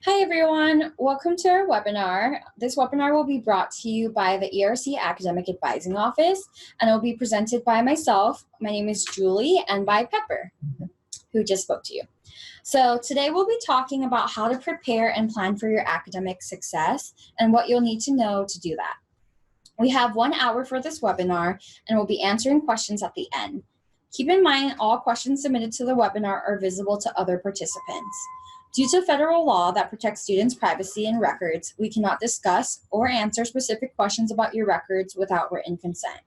Hi everyone, welcome to our webinar. This webinar will be brought to you by the ERC Academic Advising Office, and it will be presented by myself. My name is Julie, and by Pepper, who just spoke to you. So today we'll be talking about how to prepare and plan for your academic success and what you'll need to know to do that. We have 1 hour for this webinar, and we'll be answering questions at the end. Keep in mind all questions submitted to the webinar are visible to other participants. Due to federal law that protects students' privacy and records, we cannot discuss or answer specific questions about your records without written consent.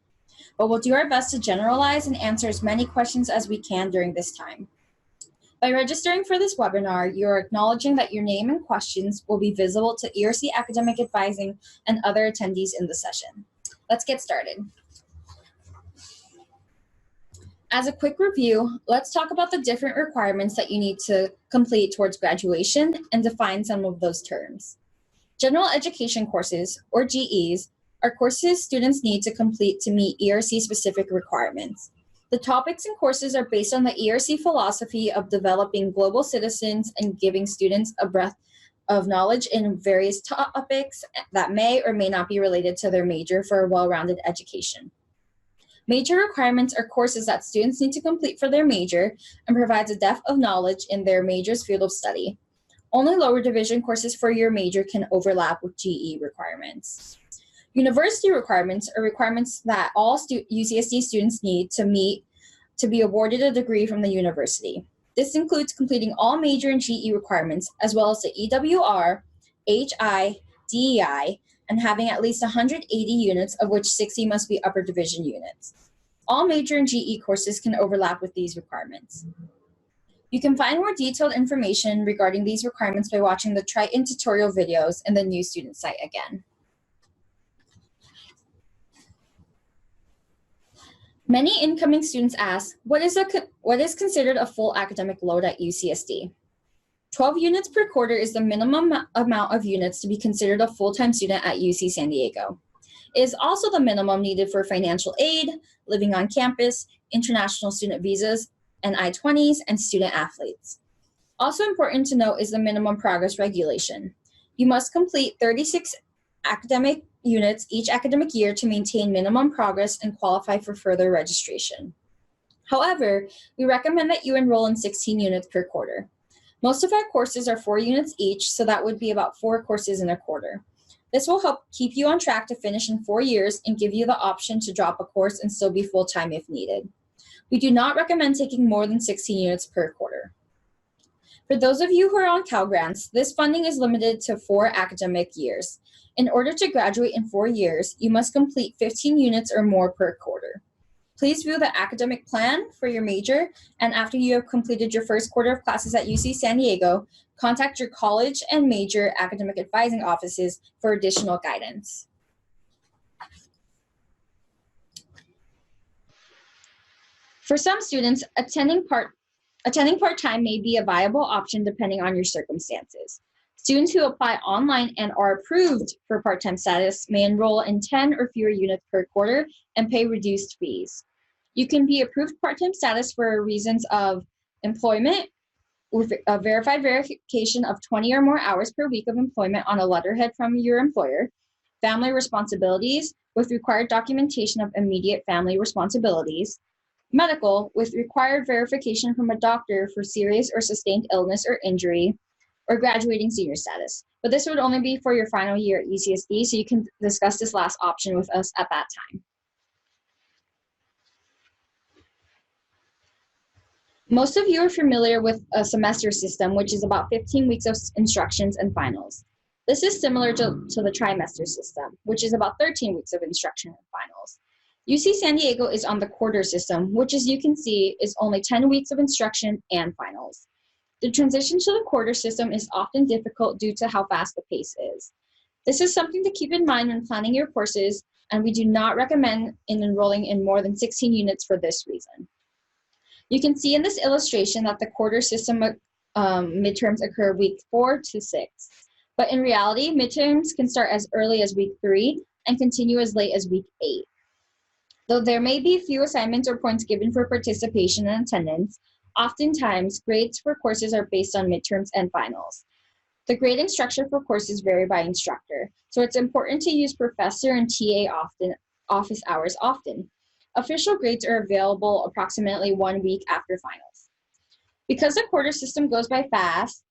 But we'll do our best to generalize and answer as many questions as we can during this time. By registering for this webinar, you are acknowledging that your name and questions will be visible to ERC Academic Advising and other attendees in the session. Let's get started. As a quick review, let's talk about the different requirements that you need to complete towards graduation and define some of those terms. General education courses, or GEs, are courses students need to complete to meet ERC-specific requirements. The topics and courses are based on the ERC philosophy of developing global citizens and giving students a breadth of knowledge in various topics that may or may not be related to their major for a well-rounded education. Major requirements are courses that students need to complete for their major and provides a depth of knowledge in their major's field of study. Only lower division courses for your major can overlap with GE requirements. University requirements are requirements that all UCSD students need to meet to be awarded a degree from the university. This includes completing all major and GE requirements, as well as the EWR, HI, DEI, and having at least 180 units, of which 60 must be upper division units. All major and GE courses can overlap with these requirements. You can find more detailed information regarding these requirements by watching the Triton tutorial videos in the new student site again. Many incoming students ask, what is considered a full academic load at UCSD? 12 units per quarter is the minimum amount of units to be considered a full-time student at UC San Diego. It is also the minimum needed for financial aid, living on campus, international student visas, and I-20s, and student athletes. Also important to note is the minimum progress regulation. You must complete 36 academic units each academic year to maintain minimum progress and qualify for further registration. However, we recommend that you enroll in 16 units per quarter. Most of our courses are 4 units each, so that would be about 4 courses in a quarter. This will help keep you on track to finish in 4 years and give you the option to drop a course and still be full-time if needed. We do not recommend taking more than 16 units per quarter. For those of you who are on Cal Grants, this funding is limited to 4 academic years. In order to graduate in 4 years, you must complete 15 units or more per quarter. Please view the academic plan for your major, and after you have completed your first quarter of classes at UC San Diego, contact your college and major academic advising offices for additional guidance. For some students, attending part-time may be a viable option depending on your circumstances. Students who apply online and are approved for part-time status may enroll in 10 or fewer units per quarter and pay reduced fees. You can be approved part-time status for reasons of employment, with a verified verification of 20 or more hours per week of employment on a letterhead from your employer, family responsibilities with required documentation of immediate family responsibilities, medical with required verification from a doctor for serious or sustained illness or injury, or graduating senior status. But this would only be for your final year at UCSD, so you can discuss this last option with us at that time. Most of you are familiar with a semester system, which is about 15 weeks of instructions and finals. This is similar to the trimester system, which is about 13 weeks of instruction and finals. UC San Diego is on the quarter system, which, as you can see, is only 10 weeks of instruction and finals. The transition to the quarter system is often difficult due to how fast the pace is. This is something to keep in mind when planning your courses, and we do not recommend enrolling in more than 16 units for this reason. You can see in this illustration that the quarter system midterms occur week 4 to 6. But in reality, midterms can start as early as week 3 and continue as late as week 8. Though there may be few assignments or points given for participation and attendance, oftentimes grades for courses are based on midterms and finals. The grading structure for courses vary by instructor, so it's important to use professor and TA office hours often. Official grades are available approximately 1 week after finals. Because the quarter system goes by fast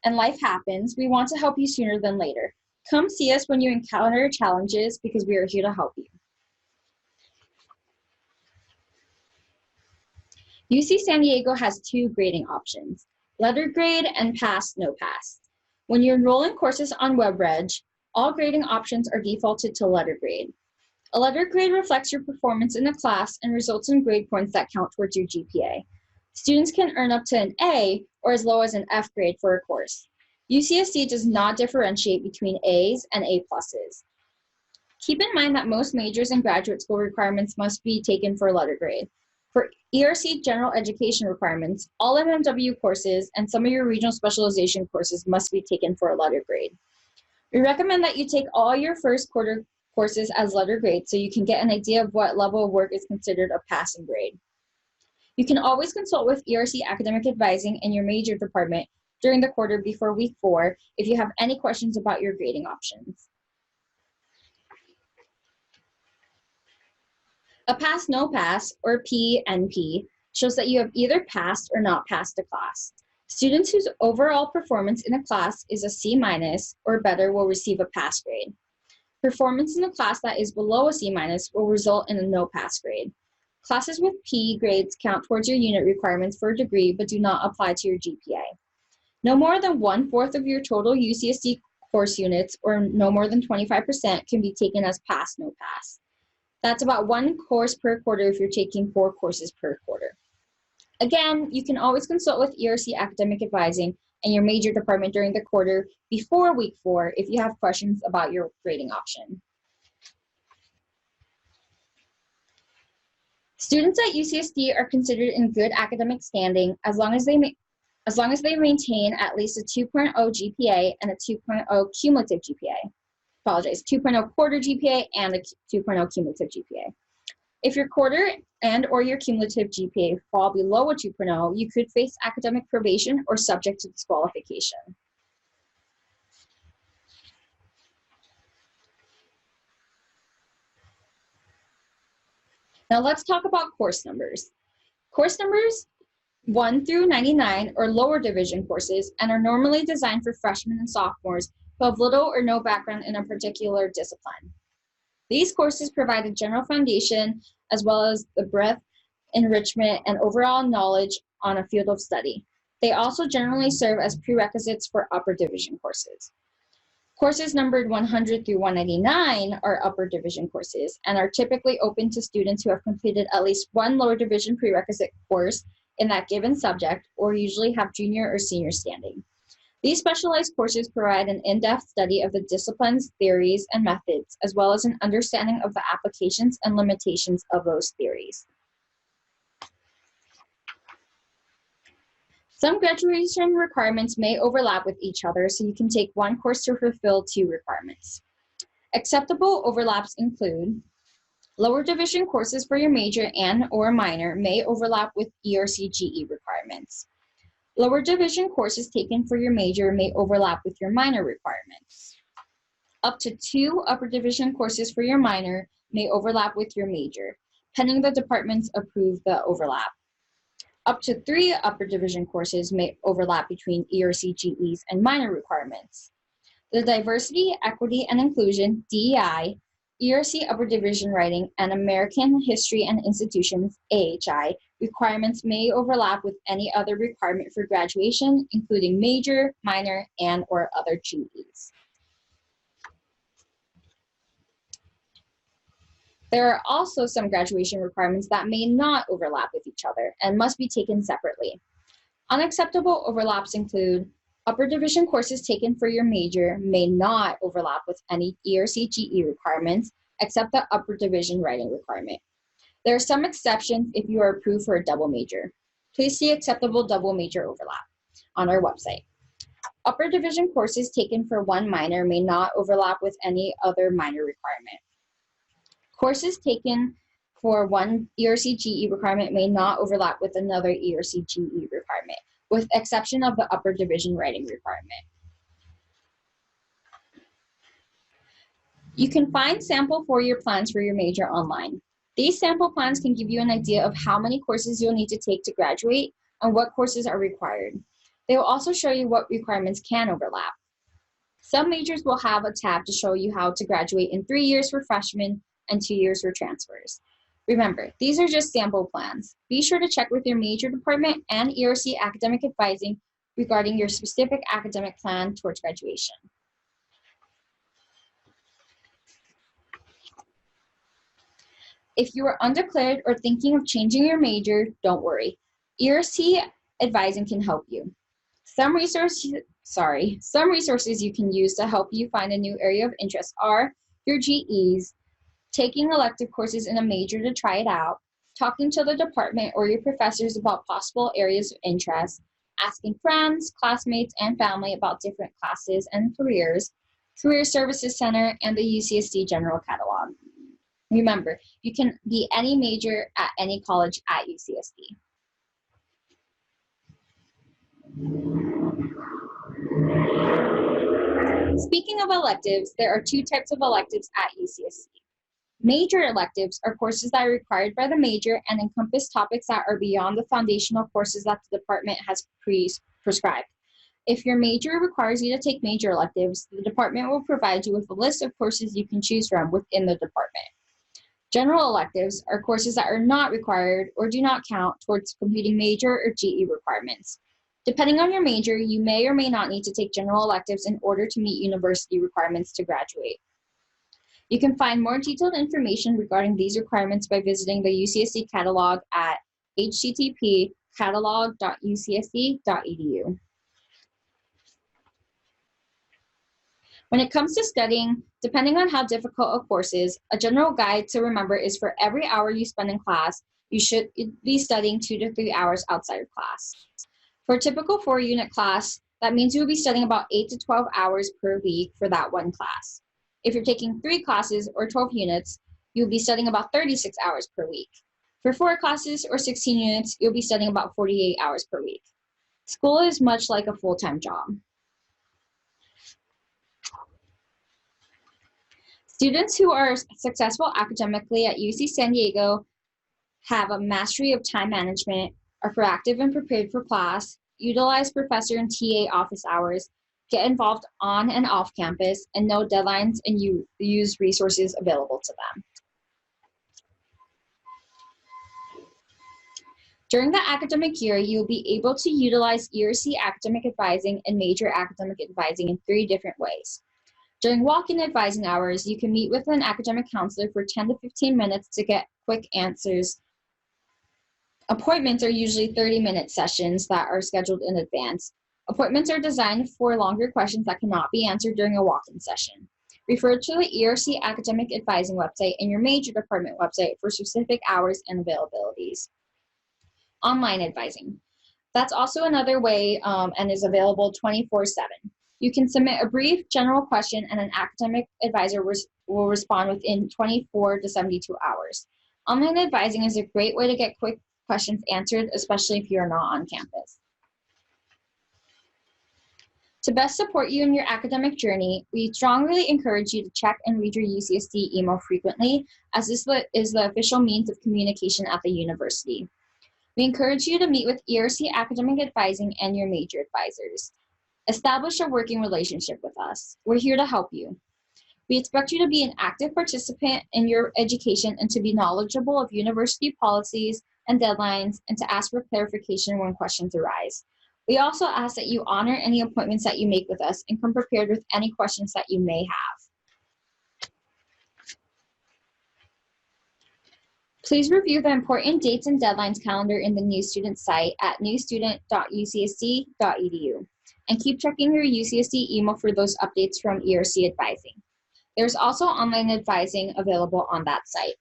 and life happens, we want to help you sooner than later. Come see us when you encounter challenges because we are here to help you. UC San Diego has 2 grading options, letter grade and pass, no pass. When you enroll in courses on WebReg, all grading options are defaulted to letter grade. A letter grade reflects your performance in the class and results in grade points that count towards your GPA. Students can earn up to an A or as low as an F grade for a course. UCSD does not differentiate between A's and A pluses. Keep in mind that most majors and graduate school requirements must be taken for a letter grade. For ERC general education requirements, all MMW courses and some of your regional specialization courses must be taken for a letter grade. We recommend that you take all your first quarter courses as letter grade so you can get an idea of what level of work is considered a passing grade. You can always consult with ERC Academic Advising in your major department during the quarter before week 4 if you have any questions about your grading options. A pass, no pass, or PNP, shows that you have either passed or not passed a class. Students whose overall performance in a class is a C- or better will receive a pass grade. Performance in a class that is below a C- will result in a no pass grade. Classes with P grades count towards your unit requirements for a degree but do not apply to your GPA. No more than 1/4 of your total UCSD course units, or no more than 25%, can be taken as pass, no pass. That's about 1 course per quarter if you're taking 4 courses per quarter. Again, you can always consult with ERC Academic Advising and your major department during the quarter before week 4 if you have questions about your grading option. Students at UCSD are considered in good academic standing as long as they maintain at least a 2.0 GPA and a 2.0 cumulative GPA. 2.0 quarter GPA and a 2.0 cumulative GPA. If your quarter and or your cumulative GPA fall below a 2.0, you could face academic probation or subject to disqualification. Now let's talk about course numbers. Course numbers 1 through 99 are lower division courses and are normally designed for freshmen and sophomores who have little or no background in a particular discipline. These courses provide a general foundation as well as the breadth, enrichment, and overall knowledge on a field of study. They also generally serve as prerequisites for upper division courses. Courses numbered 100 through 199 are upper division courses and are typically open to students who have completed at least 1 lower division prerequisite course in that given subject or usually have junior or senior standing. These specialized courses provide an in-depth study of the disciplines, theories, and methods, as well as an understanding of the applications and limitations of those theories. Some graduation requirements may overlap with each other, so you can take 1 course to fulfill 2 requirements. Acceptable overlaps include lower division courses for your major and or minor may overlap with ERC GE requirements. Lower division courses taken for your major may overlap with your minor requirements. Up to 2 upper division courses for your minor may overlap with your major, pending the departments approve the overlap. Up to 3 upper division courses may overlap between ERC GEs and minor requirements. The Diversity, Equity, and Inclusion, DEI, ERC Upper Division Writing, and American History and Institutions, AHI, requirements may overlap with any other requirement for graduation, including major, minor, and or other GEs. There are also some graduation requirements that may not overlap with each other and must be taken separately. Unacceptable overlaps include upper division courses taken for your major may not overlap with any ERC GE requirements except the upper division writing requirement. There are some exceptions if you are approved for a double major. Please see acceptable double major overlap on our website. Upper division courses taken for 1 minor may not overlap with any other minor requirement. Courses taken for 1 ERC GE requirement may not overlap with another ERC GE requirement, with exception of the upper division writing requirement. You can find sample four-year plans for your major online. These sample plans can give you an idea of how many courses you'll need to take to graduate and what courses are required. They will also show you what requirements can overlap. Some majors will have a tab to show you how to graduate in 3 years for freshmen and 2 years for transfers. Remember, these are just sample plans. Be sure to check with your major department and ERC Academic Advising regarding your specific academic plan towards graduation. If you are undeclared or thinking of changing your major, don't worry. ERC Advising can help you. Some resources you can use to help you find a new area of interest are your GEs, taking elective courses in a major to try it out, talking to the department or your professors about possible areas of interest, asking friends, classmates, and family about different classes and careers, Career Services Center, and the UCSD General Catalog. Remember, you can be any major at any college at UCSD. Speaking of electives, there are 2 types of electives at UCSD. Major electives are courses that are required by the major and encompass topics that are beyond the foundational courses that the department has prescribed. If your major requires you to take major electives, the department will provide you with a list of courses you can choose from within the department. General electives are courses that are not required or do not count towards completing major or GE requirements. Depending on your major, you may or may not need to take general electives in order to meet university requirements to graduate. You can find more detailed information regarding these requirements by visiting the UCSD catalog at http://catalog.ucsd.edu. When it comes to studying, depending on how difficult a course is, a general guide to remember is for every hour you spend in class, you should be studying 2 to 3 hours outside of class. For a typical 4-unit class, that means you will be studying about 8 to 12 hours per week for that one class. If you're taking 3 classes or 12 units, you'll be studying about 36 hours per week. For 4 classes or 16 units, you'll be studying about 48 hours per week. School is much like a full-time job. Students who are successful academically at UC San Diego have a mastery of time management, are proactive and prepared for class, utilize professor and TA office hours, get involved on and off campus, and know deadlines and use resources available to them. During the academic year, you'll be able to utilize ERC Academic Advising and Major Academic Advising in 3 different ways. During walk-in advising hours, you can meet with an academic counselor for 10 to 15 minutes to get quick answers. Appointments are usually 30-minute sessions that are scheduled in advance. Appointments are designed for longer questions that cannot be answered during a walk-in session. Refer to the ERC Academic Advising website and your major department website for specific hours and availabilities. Online advising. That's also another way and is available 24/7. You can submit a brief general question and an academic advisor will respond within 24 to 72 hours. Online advising is a great way to get quick questions answered, especially if you are not on campus. To best support you in your academic journey, we strongly encourage you to check and read your UCSD email frequently, as this is the official means of communication at the university. We encourage you to meet with ERC Academic Advising and your major advisors. Establish a working relationship with us. We're here to help you. We expect you to be an active participant in your education and to be knowledgeable of university policies and deadlines and to ask for clarification when questions arise. We also ask that you honor any appointments that you make with us and come prepared with any questions that you may have. Please review the important dates and deadlines calendar in the new student site at newstudent.ucsd.edu and keep checking your UCSD email for those updates from ERC Advising. There's also online advising available on that site.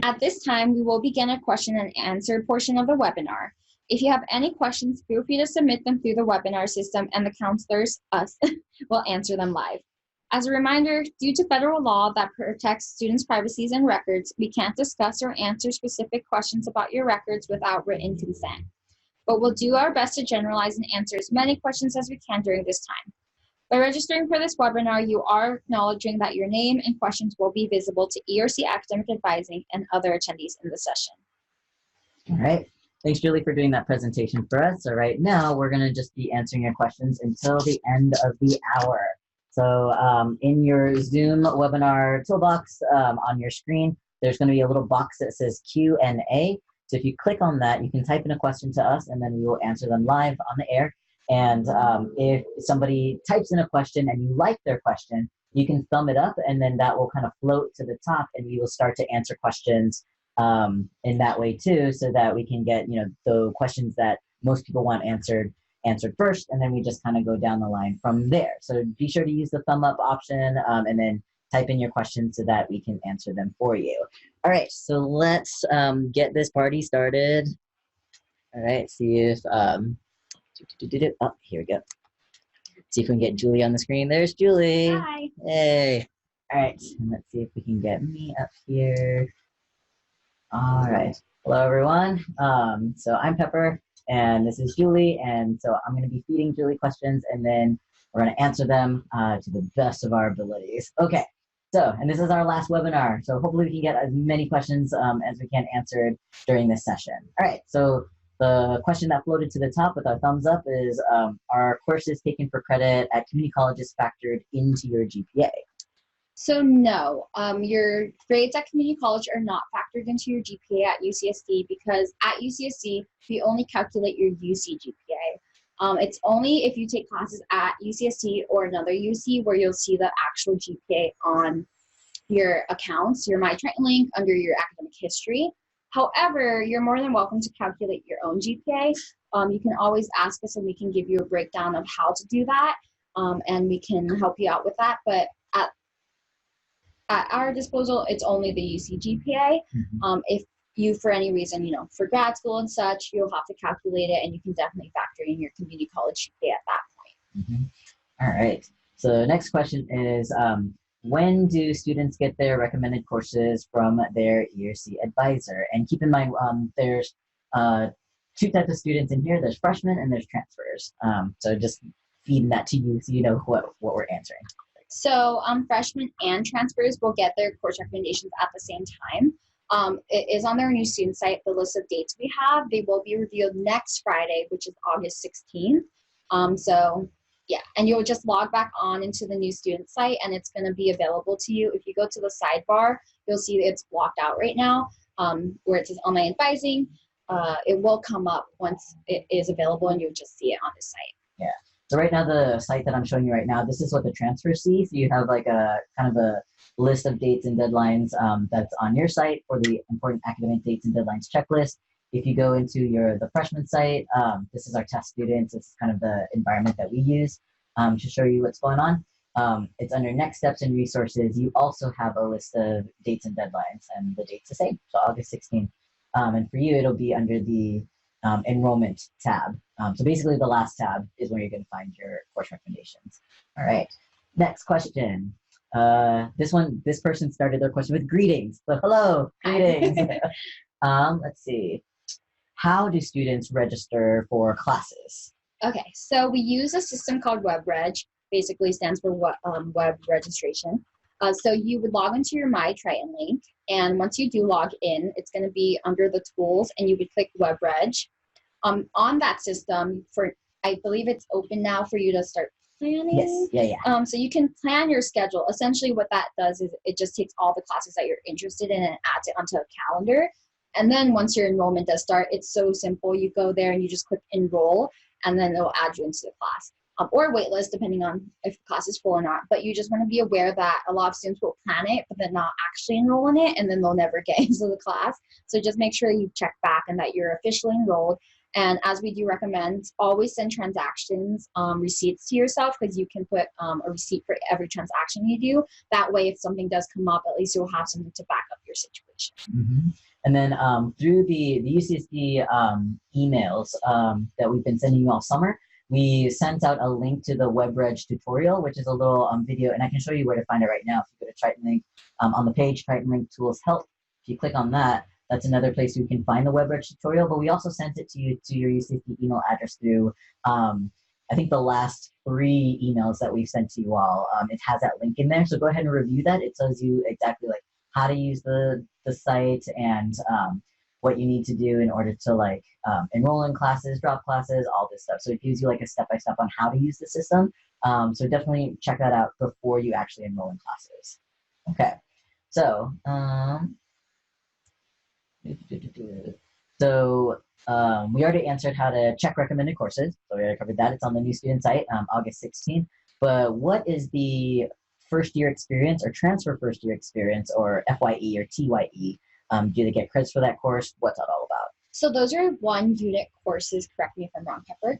At this time, we will begin a question and answer portion of the webinar. If you have any questions, feel free to submit them through the webinar system and the counselors, us, will answer them live. As a reminder, due to federal law that protects students' privacies and records, we can't discuss or answer specific questions about your records without written consent. But we'll do our best to generalize and answer as many questions as we can during this time. By registering for this webinar, you are acknowledging that your name and questions will be visible to ERC Academic Advising and other attendees in the session. All right. Thanks, Julie, for doing that presentation for us. So right now, we're going to just be answering your questions until the end of the hour. So in your Zoom webinar toolbox on your screen, there's going to be a little box that says Q&A. So if you click on that, you can type in a question to us, and then we will answer them live on the air. And if somebody types in a question and you like their question, you can thumb it up, and then that will kind of float to the top, and we will start to answer questions in that way too, so that we can get the questions that most people want answered first, and then we just kind of go down the line from there. So be sure to use the thumb up option, and then type in your questions so that we can answer them for you. All right, so let's get this party started. All right, see if oh, here we go. See if we can get Julie on the screen. There's Julie. Hi. Hey. All right, and let's see if we can get me up here. All right. Hello, everyone. So I'm Pepper, and this is Julie, and so I'm going to be feeding Julie questions, and then we're going to answer them to the best of our abilities. Okay. So, and this is our last webinar, so hopefully we can get as many questions as we can answered during this session. All right. So the question that floated to the top with our thumbs up is, are courses taken for credit at community colleges factored into your GPA? So no, your grades at community college are not factored into your GPA at UCSD, because at UCSD, we only calculate your UC GPA. It's only if you take classes at UCSD or another UC where you'll see the actual GPA on your accounts, your My Triton link under your academic history. However, you're more than welcome to calculate your own GPA. You can always ask us and we can give you a breakdown of how to do that, and we can help you out with that. But at our disposal, it's only the UC GPA. If you, for any reason, for grad school and such, you'll have to calculate it, and you can definitely factor in your community college GPA at that point. All right. So next question is, when do students get their recommended courses from their ERC advisor? And keep in mind, there's two types of students in here. There's freshmen and there's transfers. So just feeding that to you so you know what we're answering. So freshmen and transfers will get their course recommendations at the same time. It is on their new student site, the list of dates we have. They will be revealed next Friday, which is August 16th. So yeah, and you'll just log back on into the new student site, and it's going to be available to you. If you go to the sidebar, you'll see it's blocked out right now, where it says online advising. It will come up once it is available, and you'll just see it on the site. Yeah. So right now, the site that I'm showing you right now, this is what the transfers see. So you have like a kind of a list of dates and deadlines that's on your site for the important academic dates and deadlines checklist. If you go into the freshman site, this is our test students. This is kind of the environment that we use to show you what's going on. It's under next steps and resources. You also have a list of dates and deadlines, and the date's the same, so August 16th. And for you, it'll be under the enrollment tab. So basically the last tab is where you're going to find your course recommendations. All right, next question. This person started their question with greetings. So hello, greetings. Let's see. How do students register for classes? Okay, so we use a system called WebReg. Basically stands for web registration. So you would log into your My Triton link, and once you do log in, it's going to be under the tools, and you would click WebReg. On that system, I believe it's open now for you to start planning. Yes, yeah. So you can plan your schedule. Essentially what that does is it just takes all the classes that you're interested in and adds it onto a calendar. And then once your enrollment does start, it's so simple. You go there and you just click enroll, and then it'll add you into the class. Or waitlist, depending on if the class is full or not. But you just want to be aware that a lot of students will plan it, but then not actually enroll in it, and then they'll never get into the class. So just make sure you check back and that you're officially enrolled. And as we do recommend, always send transactions receipts to yourself, because you can put a receipt for every transaction you do. That way, if something does come up, at least you'll have something to back up your situation. And then through the UCSD emails that we've been sending you all summer, we sent out a link to the WebReg tutorial, which is a little video, and I can show you where to find it right now. If you go to Triton Link on the page, Triton Link Tools Help, if you click on that, that's another place you can find the WebReg tutorial, but we also sent it to you to your UCSD email address through I think the last 3 emails that we've sent to you all, it has that link in there. So go ahead and review that. It tells you exactly like how to use the site and what you need to do in order to like enroll in classes, drop classes, all this stuff. So it gives you like a step-by-step on how to use the system. So definitely check that out before you actually enroll in classes. Okay, so we already answered how to check recommended courses. So we already covered that. It's on the new student site, August 16th. But what is the first year experience or transfer first year experience, or FYE or TYE? Do they get credits for that course? What's that all about? So those are 1-unit courses, correct me if I'm wrong, Pepper.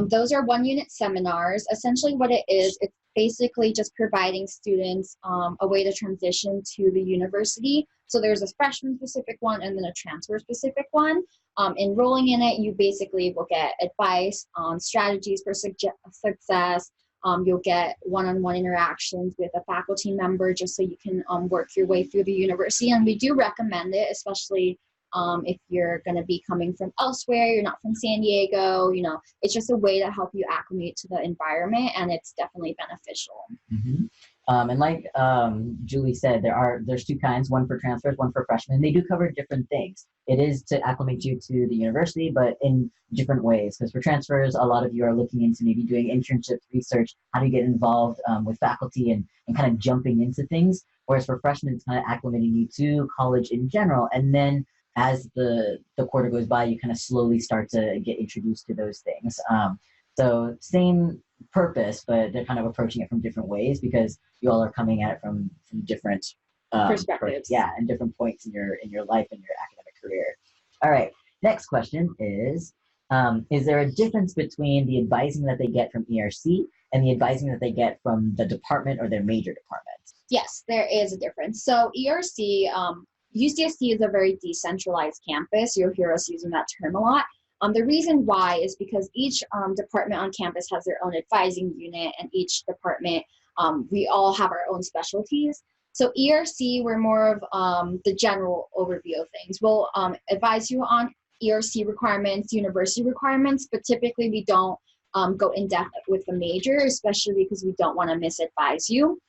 Those are 1-unit seminars. Essentially what it is, it's basically just providing students a way to transition to the university. So there's a freshman specific one and then a transfer specific one. Enrolling in it, you basically will get advice on strategies for success. You'll get one-on-one interactions with a faculty member just so you can work your way through the university. And we do recommend it, especially if you're going to be coming from elsewhere, you're not from San Diego, you know, it's just a way to help you acclimate to the environment, and it's definitely beneficial. And like Julie said, there's 2 kinds, one for transfers, one for freshmen. They do cover different things. It is to acclimate you to the university, but in different ways. Because for transfers, a lot of you are looking into maybe doing internships, research, how to get involved with faculty and kind of jumping into things. Whereas for freshmen, it's kind of acclimating you to college in general. And then as the quarter goes by, you kind of slowly start to get introduced to those things. So same purpose, but they're kind of approaching it from different ways because you all are coming at it from different perspectives. And different points in your life and your academic career. All right, next question is there a difference between the advising that they get from ERC and the advising that they get from the department or their major department? Yes, there is a difference. So ERC, UCSD is a very decentralized campus. You'll hear us using that term a lot. The reason why is because each department on campus has their own advising unit, and each department, we all have our own specialties. So ERC, we're more of the general overview of things. We'll advise you on ERC requirements, university requirements, but typically we don't go in depth with the major, especially because we don't want to misadvise you.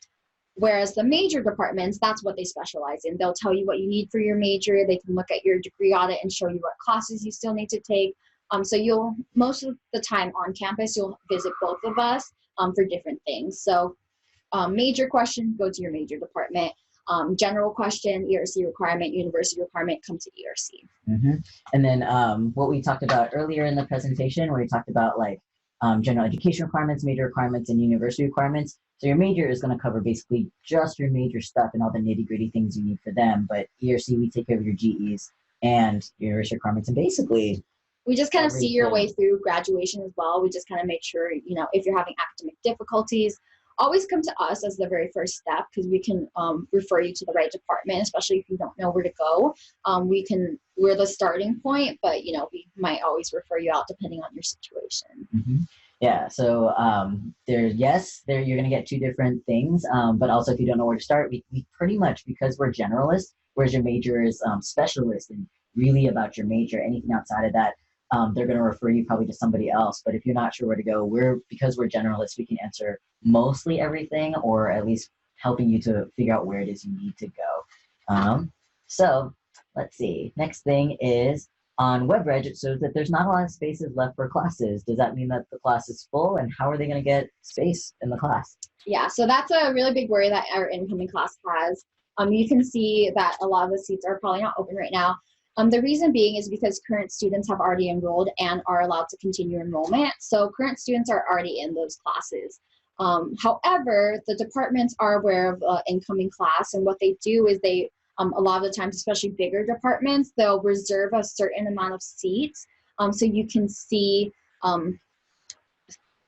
Whereas the major departments, that's what they specialize in. They'll tell you what you need for your major. They can look at your degree audit and show you what classes you still need to take. So you'll, most of the time on campus, you'll visit both of us for different things. So major question, go to your major department. General question, ERC requirement, university requirement, come to ERC. And then what we talked about earlier in the presentation, where we talked about like general education requirements, major requirements, and university requirements. So your major is going to cover basically just your major stuff and all the nitty-gritty things you need for them. But ERC, we take care of your GEs and university requirements, and basically we just kind of see your way through graduation as well. We just kind of make sure, you know, if you're having academic difficulties, always come to us as the very first step, because we can refer you to the right department, especially if you don't know where to go. We're the starting point, but you know, we might always refer you out depending on your situation. Yeah, so you're going to get 2 different things, but also if you don't know where to start, we pretty much, because we're generalists, whereas your major is specialist and really about your major, anything outside of that, they're going to refer you probably to somebody else. But if you're not sure where to go, because we're generalists, we can answer mostly everything, or at least helping you to figure out where it is you need to go. So let's see. Next thing is on WebReg, it shows that there's not a lot of spaces left for classes. Does that mean that the class is full, and how are they going to get space in the class? Yeah, so that's a really big worry that our incoming class has. You can see that a lot of the seats are probably not open right now. The reason being is because current students have already enrolled and are allowed to continue enrollment. So current students are already in those classes. However, the departments are aware of incoming class, and what they do is they, a lot of the times, especially bigger departments, they'll reserve a certain amount of seats. So you can see,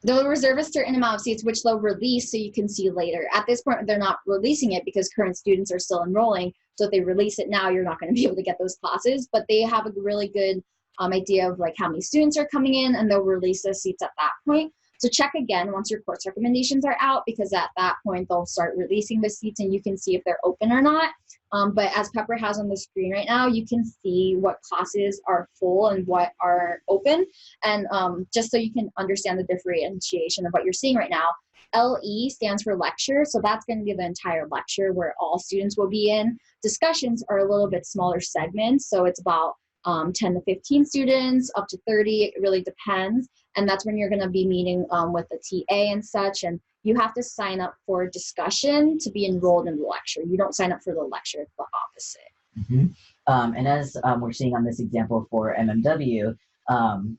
they'll reserve a certain amount of seats, which they'll release so you can see later. At this point, they're not releasing it because current students are still enrolling. So if they release it now, you're not going to be able to get those classes, but they have a really good idea of like how many students are coming in, and they'll release those seats at that point. So check again once your course recommendations are out, because at that point they'll start releasing the seats and you can see if they're open or not. But as Pepper has on the screen right now, you can see what classes are full and what are open. And just so you can understand the differentiation of what you're seeing right now, LE stands for lecture. So that's going to be the entire lecture where all students will be in. Discussions are a little bit smaller segments. So it's about 10 to 15 students, up to 30. It really depends. And that's when you're going to be meeting with the TA and such. And you have to sign up for discussion to be enrolled in the lecture. You don't sign up for the lecture, it's the opposite. Mm-hmm. And as we're seeing on this example for MMW,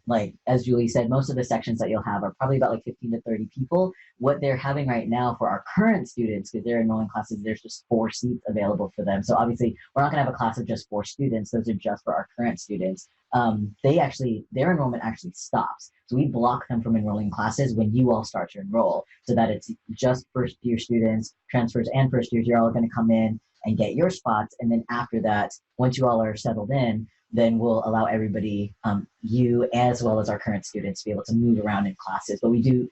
like as Julie said, most of the sections that you'll have are probably about like 15 to 30 people. What they're having right now for our current students, because they're enrolling classes, there's just 4 seats available for them. So obviously we're not gonna have a class of just 4 students. Those are just for our current students. Their enrollment actually stops. So we block them from enrolling classes when you all start to enroll, so that it's just first year students, transfers and first years, you're all gonna come in and get your spots. And then after that, once you all are settled in, then we'll allow everybody, you as well as our current students, to be able to move around in classes. But we do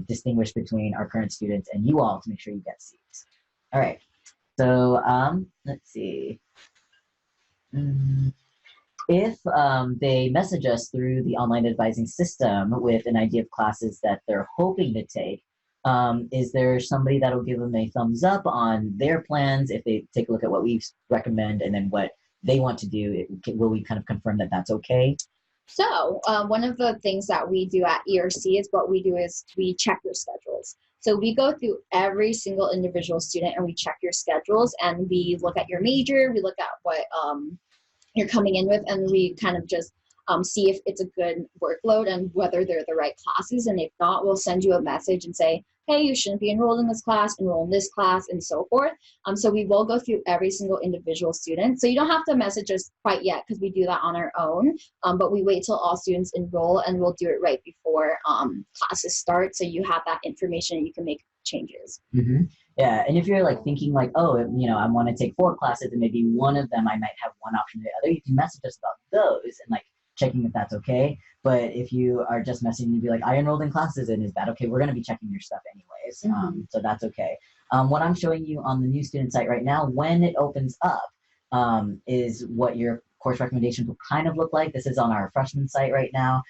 distinguish between our current students and you all to make sure you get seats. All right, so let's see. If they message us through the online advising system with an idea of classes that they're hoping to take, is there somebody that'll give them a thumbs up on their plans if they take a look at what we recommend and then what they want to do? Will we kind of confirm that that's okay? So one of the things that we do at ERC is what we do is we check your schedules. So we go through every single individual student and we check your schedules, and we look at your major, we look at what you're coming in with, and we kind of just see if it's a good workload and whether they're the right classes. And if not, we'll send you a message and say, hey, you shouldn't be enrolled in this class, enroll in this class, and so forth. So we will go through every single individual student. So you don't have to message us quite yet because we do that on our own, but we wait till all students enroll, and we'll do it right before classes start. So you have that information and you can make changes. Mm-hmm. Yeah, and if you're like thinking like, oh, you know, I want to take 4 classes and maybe one of them I might have one option or the other, you can message us about those and like checking if that's okay. But if you are just messaging and be like, I enrolled in classes and is that okay? We're going to be checking your stuff anyways. Mm-hmm. So that's okay. What I'm showing you on the new student site right now, when it opens up, is what your course recommendations will kind of look like. This is on our freshman site right now.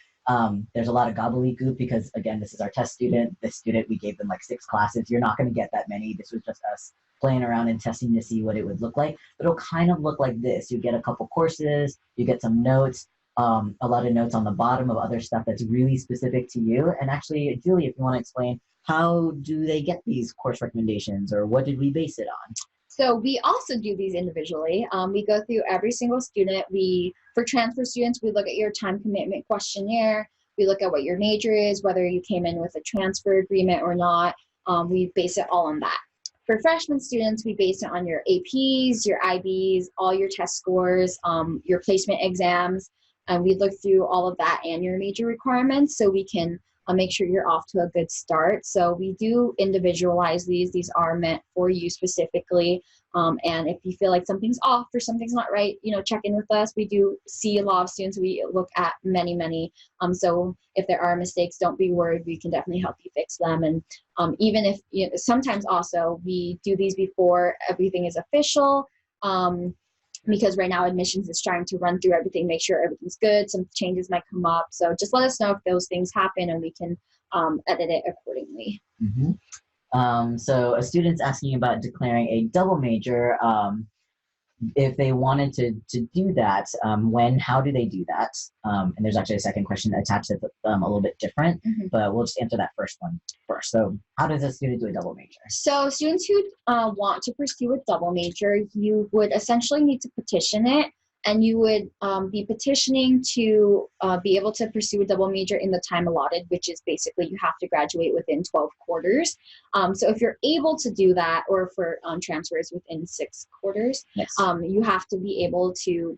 There's a lot of gobbledygook because, again, this is our test student. This student, we gave them like 6 classes. You're not going to get that many. This was just us playing around and testing to see what it would look like. But it'll kind of look like this. You get a couple courses, you get some notes, a lot of notes on the bottom of other stuff that's really specific to you. And actually, Julie, if you want to explain, how do they get these course recommendations, or what did we base it on? So we also do these individually. We go through every single student. For transfer students, we look at your time commitment questionnaire. We look at what your major is, whether you came in with a transfer agreement or not. We base it all on that. For freshman students, we base it on your APs, your IBs, all your test scores, your placement exams. And we look through all of that and your major requirements so we can make sure you're off to a good start. So we do individualize these. These are meant for you specifically. And if you feel like something's off or something's not right, you know, check in with us. We do see a lot of students. We look at many. So if there are mistakes, don't be worried. We can definitely help you fix them. And even if, you know, sometimes also we do these before everything is official. Because right now admissions is trying to run through everything, make sure everything's good. Some changes might come up. So just let us know if those things happen and we can edit it accordingly. Mm-hmm. So a student's asking about declaring a double major. If they wanted to do that, how do they do that? And there's actually a second question attached that's a little bit different, but we'll just answer that first one first. So how does a student do a double major? So students who want to pursue a double major, you would essentially need to petition it, and you would be petitioning to be able to pursue a double major in the time allotted, which is basically you have to graduate within 12 quarters. So if you're able to do that, or for transfers within 6 quarters, yes. You have to be able to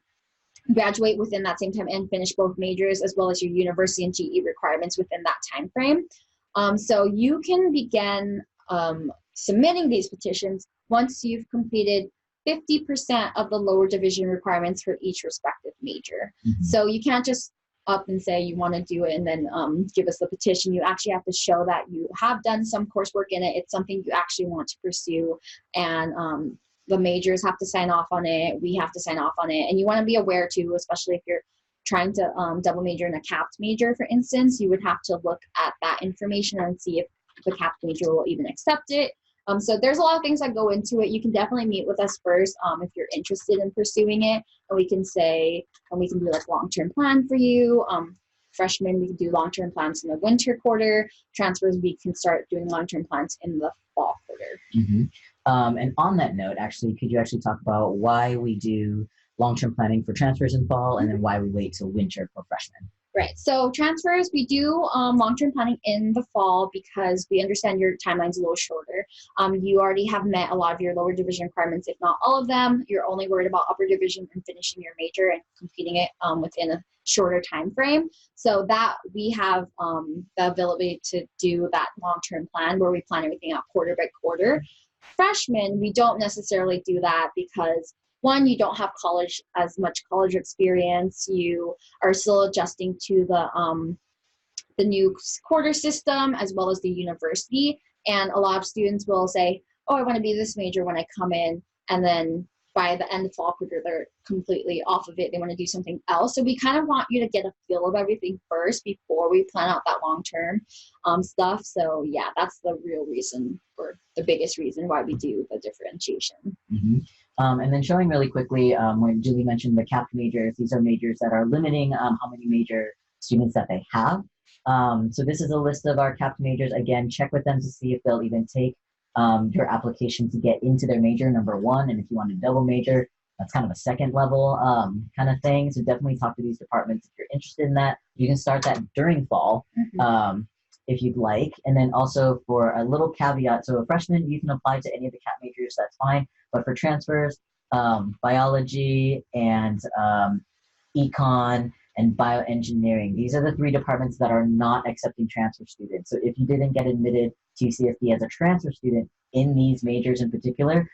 graduate within that same time and finish both majors, as well as your university and GE requirements within that time frame. So you can begin submitting these petitions once you've completed 50% of the lower division requirements for each respective major. So you can't just up and say you want to do it and then give us the petition. You actually have to show that you have done some coursework in it. It's something you actually want to pursue, and the majors have to sign off on it. We have to sign off on it. And you want to be aware too, especially if you're trying to double major in a capped major, for instance, you would have to look at that information and see if the capped major will even accept it. So there's a lot of things that go into it. You can definitely meet with us first if you're interested in pursuing it, and we can do like long-term plan for you. Freshmen, we can do long-term plans in the winter quarter. Transfers, we can start doing long-term plans in the fall quarter. Mm-hmm. And on that note, actually, could you actually talk about why we do long-term planning for transfers in fall, and then why we wait till winter for freshmen? Right. So transfers, we do long-term planning in the fall because we understand your timeline's a little shorter. You already have met a lot of your lower division requirements, if not all of them. You're only worried about upper division and finishing your major and completing it within a shorter time frame. So that we have the ability to do that long-term plan where we plan everything out quarter by quarter. Freshmen, we don't necessarily do that because one, you don't have as much college experience. You are still adjusting to the new quarter system as well as the university. And a lot of students will say, oh, I want to be this major when I come in. And then by the end of fall quarter, they're completely off of it. They want to do something else. So we kind of want you to get a feel of everything first before we plan out that long-term stuff. So yeah, that's the real reason, or the biggest reason why we do the differentiation. Mm-hmm. And then showing really quickly, when Julie mentioned the capped majors, these are majors that are limiting how many major students that they have. So this is a list of our capped majors. Again, check with them to see if they'll even take your application to get into their major, number one. And if you want a double major, that's kind of a second level kind of thing. So definitely talk to these departments if you're interested in that. You can start that during fall. Mm-hmm. If you'd like. And then also for a little caveat, so a freshman, you can apply to any of the CAP majors, that's fine. But for transfers, biology and econ and bioengineering, these are the three departments that are not accepting transfer students. So if you didn't get admitted to UCSD as a transfer student in these majors in particular,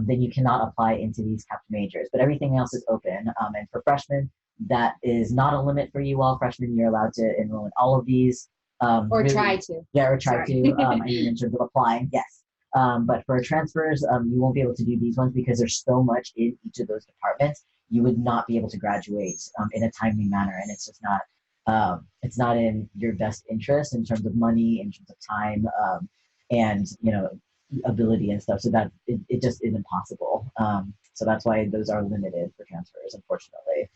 then you cannot apply into these CAP majors. But everything else is open. And for freshmen, that is not a limit for you all. Freshmen, you're allowed to enroll in all of these. Or really, try to. Yeah, or try to. I mean, in terms of applying, yes. But for transfers, you won't be able to do these ones because there's so much in each of those departments. You would not be able to graduate in a timely manner, and it's just not. It's not in your best interest in terms of money, in terms of time, and ability and stuff. So that it just isn't possible. So that's why those are limited for transfers, unfortunately.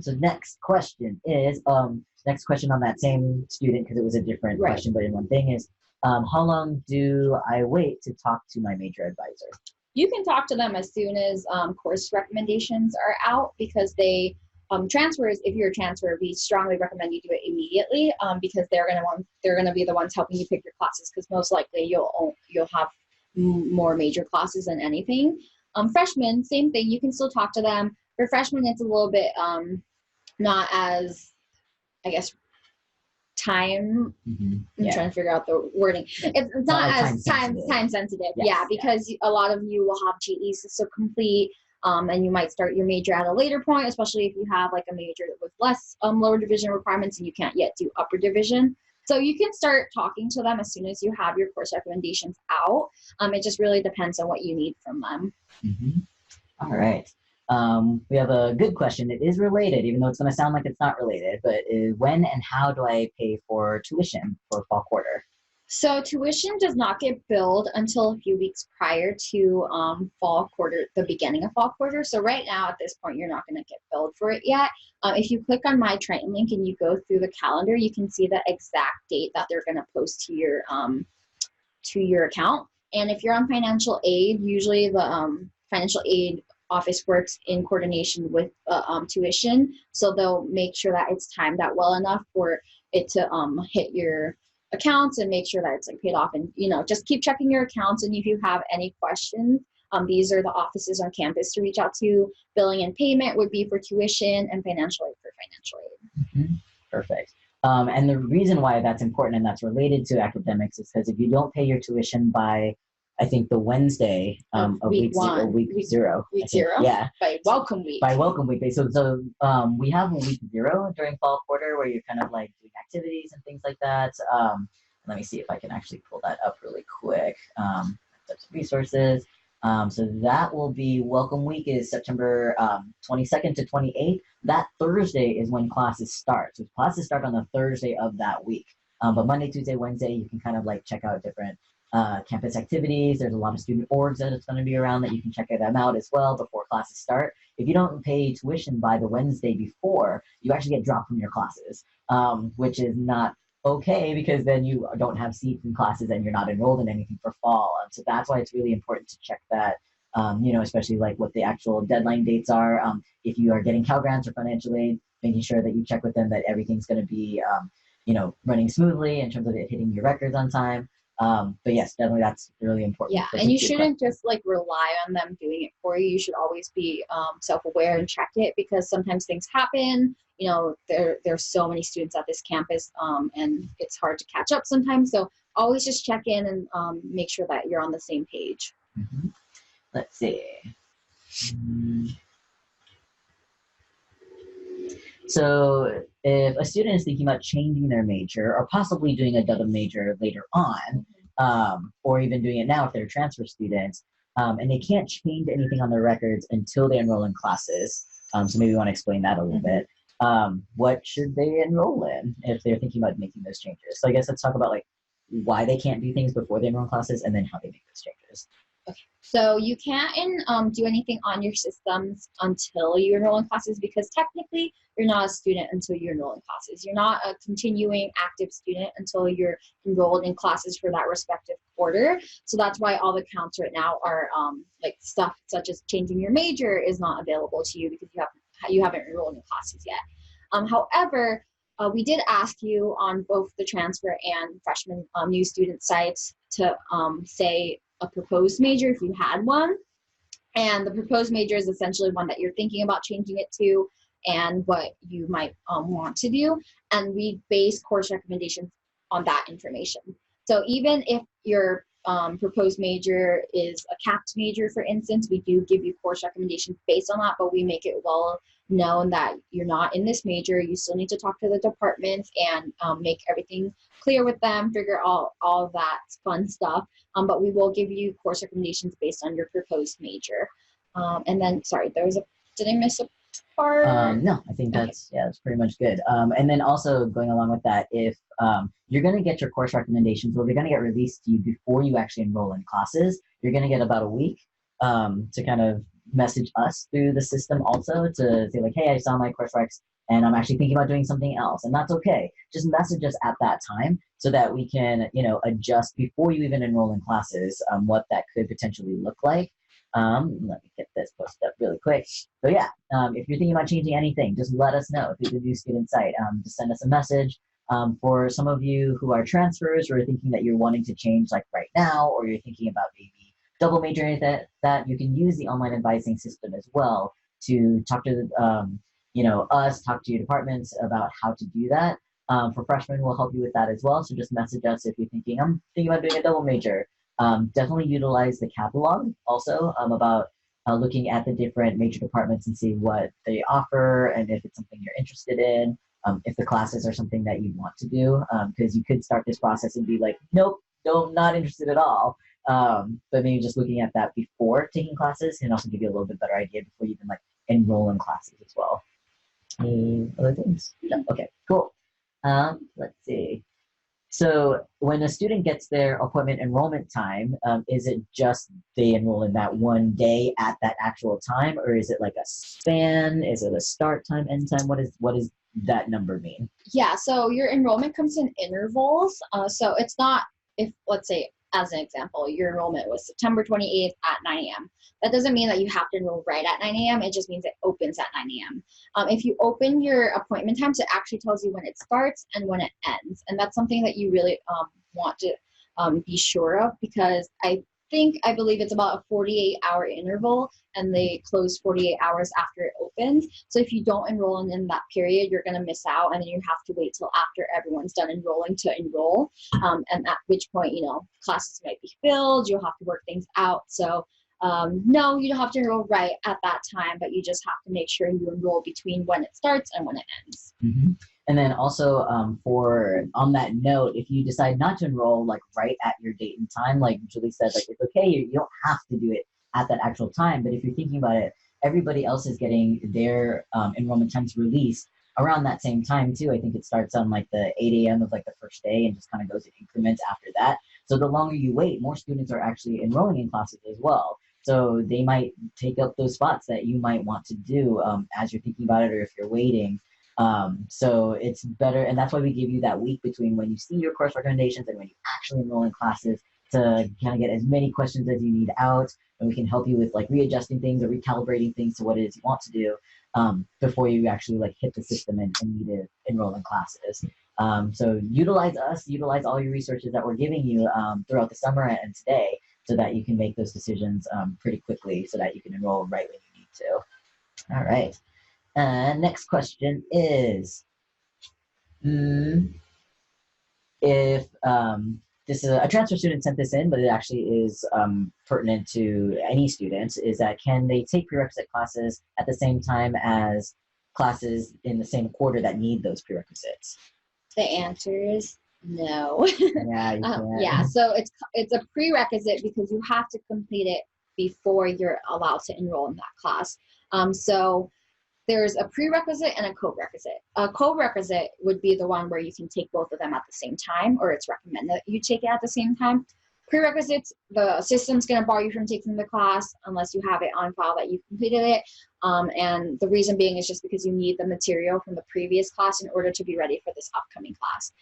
So next question is next question on that same student, because it was a different question, but in one thing is, how long do I wait to talk to my major advisor? You can talk to them as soon as course recommendations are out, because they transfers. If you're a transfer, we strongly recommend you do it immediately because they're gonna be the ones helping you pick your classes, because most likely you'll have more major classes than anything. Freshmen, same thing. You can still talk to them. For freshmen, it's a little bit not as, I guess, time. Mm-hmm. I'm trying to figure out the wording. It's not as time sensitive. Yes, yeah, because a lot of you will have GEs to complete, and you might start your major at a later point, especially if you have like a major with less lower division requirements and you can't yet do upper division. So you can start talking to them as soon as you have your course recommendations out. It just really depends on what you need from them. Mm-hmm. All right. We have a good question. It is related, even though it's going to sound like it's not related, but when and how do I pay for tuition for fall quarter? So tuition does not get billed until a few weeks prior to fall quarter, the beginning of fall quarter. So right now at this point, you're not going to get billed for it yet. If you click on My Triton link and you go through the calendar, you can see the exact date that they're going to post to your account. And if you're on financial aid, usually the financial aid office works in coordination with tuition, so they'll make sure that it's timed out well enough for it to hit your accounts and make sure that it's like paid off. And just keep checking your accounts, and if you have any questions, these are the offices on campus to reach out to. Billing and payment would be for tuition, and financial aid for financial aid. Mm-hmm. Perfect. And the reason why that's important and that's related to academics is because if you don't pay your tuition by, I think, the Wednesday of week zero. Yeah. By welcome week. By welcome week. So we have a week 0 during fall quarter where you're kind of like doing activities and things like that. Let me see if I can actually pull that up really quick. Resources. So that will be welcome week is September 22nd to 28th. That Thursday is when classes start. So classes start on the Thursday of that week. But Monday, Tuesday, Wednesday, you can kind of like check out different campus activities. There's a lot of student orgs that it's going to be around that you can check them out as well before classes start. If you don't pay tuition by the Wednesday before, you actually get dropped from your classes, which is not okay because then you don't have seats in classes and you're not enrolled in anything for fall. So that's why it's really important to check that, especially like what the actual deadline dates are. If you are getting Cal Grants or financial aid, making sure that you check with them that everything's going to be, running smoothly in terms of it hitting your records on time. But yes, definitely that's really important. Yeah, and you shouldn't just like rely on them doing it for you. You should always be self-aware and check it because sometimes things happen. There's so many students at this campus and it's hard to catch up sometimes. So always just check in and make sure that you're on the same page. Mm-hmm. Let's see. So if a student is thinking about changing their major or possibly doing a double major later on, or even doing it now if they're transfer students, and they can't change anything on their records until they enroll in classes, so maybe you want to explain that a little bit. What should they enroll in if they're thinking about making those changes? So I guess let's talk about like why they can't do things before they enroll in classes and then how they make those changes. Okay. So you can't do anything on your systems until you enroll in classes because technically you're not a student until you enroll in classes. You're not a continuing active student until you're enrolled in classes for that respective quarter. So that's why all the accounts right now are like stuff such as changing your major is not available to you because you haven't enrolled in classes yet. However, we did ask you on both the transfer and freshman new student sites to say a proposed major if you had one. And the proposed major is essentially one that you're thinking about changing it to and what you might want to do. And we base course recommendations on that information. So even if your proposed major is a capped major, for instance, we do give you course recommendations based on that, but we make it well known that you're not in this major. You still need to talk to the departments and make everything clear with them, figure out all that fun stuff. But we will give you course recommendations based on your proposed major. And then, sorry, did I miss a part? No, I think that's pretty much good. And then also going along with that, if you're going to get your course recommendations, well, they're going to get released to you before you actually enroll in classes. You're going to get about a week to kind of message us through the system also to say like, hey, I saw my course recs and I'm actually thinking about doing something else. And that's okay. Just message us at that time so that we can, adjust before you even enroll in classes what that could potentially look like. Let me get this posted up really quick. So yeah, if you're thinking about changing anything, just let us know through the new student site. Just send us a message. For some of you who are transfers or are thinking that you're wanting to change like right now, or you're thinking about maybe double majoring that you can use the online advising system as well to talk to us, talk to your departments about how to do that. For freshmen, we'll help you with that as well. So just message us if you're thinking, I'm thinking about doing a double major. Definitely utilize the catalog also about looking at the different major departments and see what they offer and if it's something you're interested in, if the classes are something that you want to do, because you could start this process and be like, nope, not interested at all. But maybe just looking at that before taking classes can also give you a little bit better idea before you even like enroll in classes as well. Any other things? No. Okay, cool. Let's see. So when a student gets their appointment enrollment time, is it just they enroll in that one day at that actual time, or is it like a span? Is it a start time, end time? What does that number mean? Yeah, so your enrollment comes in intervals. So it's not, if let's say, as an example, your enrollment was September 28th at 9 a.m. That doesn't mean that you have to enroll right at 9 a.m. It just means it opens at 9 a.m. If you open your appointment times, it actually tells you when it starts and when it ends. And that's something that you really want to be sure of, because I believe it's about a 48-hour interval, and they close 48 hours after it opens. So if you don't enroll in that period, you're going to miss out, and then you have to wait till after everyone's done enrolling to enroll. And at which point, classes might be filled. You'll have to work things out. So no, you don't have to enroll right at that time, but you just have to make sure you enroll between when it starts and when it ends. Mm-hmm. And then also on that note, if you decide not to enroll like right at your date and time, like Julie said, like it's okay, you don't have to do it at that actual time. But if you're thinking about it, everybody else is getting their enrollment times released around that same time too. I think it starts on like the 8 a.m. of like the first day and just kind of goes in increments after that. So the longer you wait, more students are actually enrolling in classes as well. So they might take up those spots that you might want to do as you're thinking about it, or if you're waiting. So it's better, and that's why we give you that week between when you see your course recommendations and when you actually enroll in classes to kind of get as many questions as you need out, and we can help you with like readjusting things or recalibrating things to what it is you want to do before you actually like hit the system and need to enroll in classes. So utilize us, utilize all your resources that we're giving you throughout the summer and today, so that you can make those decisions pretty quickly, so that you can enroll right when you need to. All right. Next question is, if this is a transfer student sent this in, but it actually is pertinent to any students, is that can they take prerequisite classes at the same time as classes in the same quarter that need those prerequisites? The answer is no. Yeah, you can't. Yeah, so it's a prerequisite because you have to complete it before you're allowed to enroll in that class. So there's a prerequisite and a co-requisite. A co-requisite would be the one where you can take both of them at the same time, or it's recommended that you take it at the same time. Prerequisites, the system's going to bar you from taking the class unless you have it on file that you've completed it. And the reason being is just because you need the material from the previous class in order to be ready for this upcoming class.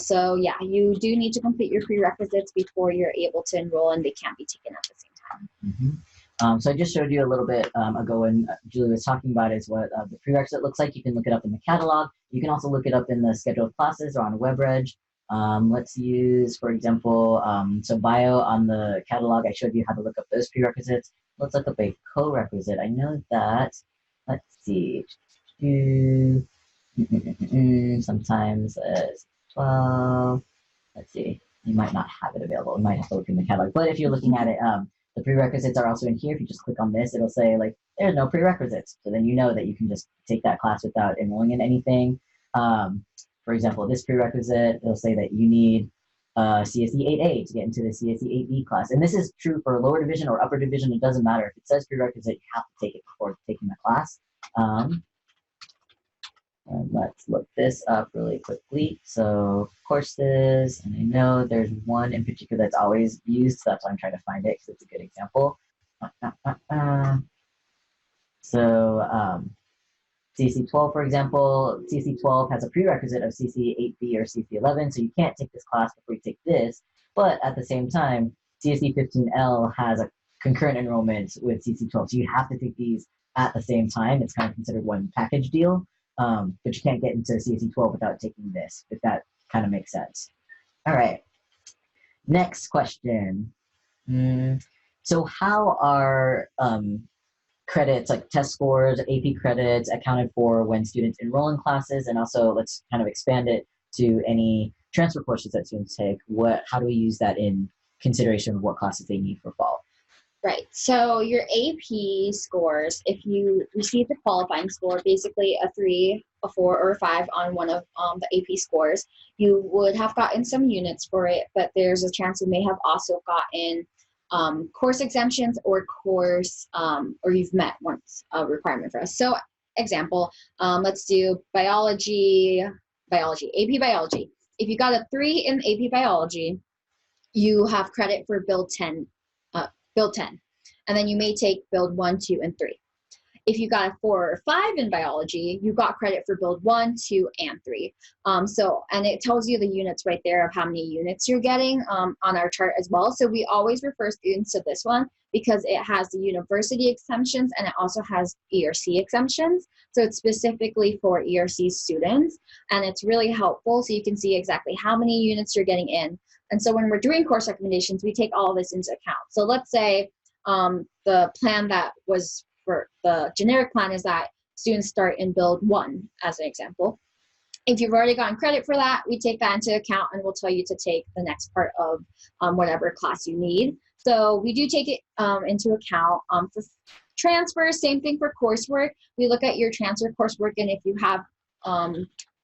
So yeah, you do need to complete your prerequisites before you're able to enroll, and they can't be taken at the same time. Mm-hmm. So I just showed you a little bit ago when Julie was talking about is what the prerequisite looks like. You can look it up in the catalog. You can also look it up in the scheduled classes or on WebReg. Let's use, for example, so bio on the catalog, I showed you how to look up those prerequisites. Let's look up a co-requisite. I know that, let's see, sometimes 12, let's see, you might not have it available. You might have to look in the catalog, but if you're looking at it, the prerequisites are also in here. If you just click on this, it'll say like, there's no prerequisites. So then you know that you can just take that class without enrolling in anything. For example, this prerequisite, it'll say that you need CSE 8A to get into the CSE 8B class. And this is true for lower division or upper division. It doesn't matter. If it says prerequisite, you have to take it before taking the class. And let's look this up really quickly. So courses, and I know there's one in particular that's always used, so that's why I'm trying to find it because it's a good example. So CSE 12, for example, CSE 12 has a prerequisite of CSE 8B or CSE 11, so you can't take this class before you take this. But at the same time, CSE 15L has a concurrent enrollment with CSE 12, so you have to take these at the same time. It's kind of considered one package deal. But you can't get into CSE 12 without taking this, if that kind of makes sense. All right. Next question. So how are credits like test scores, AP credits accounted for when students enroll in classes? And also let's kind of expand it to any transfer courses that students take. How do we use that in consideration of what classes they need for fall? Right, so your AP scores, if you receive the qualifying score, basically a 3, a 4, or a 5 on one of the AP scores, you would have gotten some units for it, but there's a chance you may have also gotten course exemptions or course, or you've met once a requirement for us. So example, let's do biology, AP biology. If you got a 3 in AP biology, you have credit for build 10. And then you may take build 1, 2, and 3. If you got a 4 or 5 in biology, you got credit for build 1, 2, and 3. And it tells you the units right there of how many units you're getting on our chart as well. So we always refer students to this one because it has the university exemptions and it also has ERC exemptions. So it's specifically for ERC students, and it's really helpful so you can see exactly how many units you're getting in. And so when we're doing course recommendations, we take all of this into account. So let's say the plan that was for the generic plan is that students start in build 1 as an example. If you've already gotten credit for that, we take that into account and we'll tell you to take the next part of whatever class you need. So we do take it into account. For transfers, same thing for coursework. We look at your transfer coursework, and if you have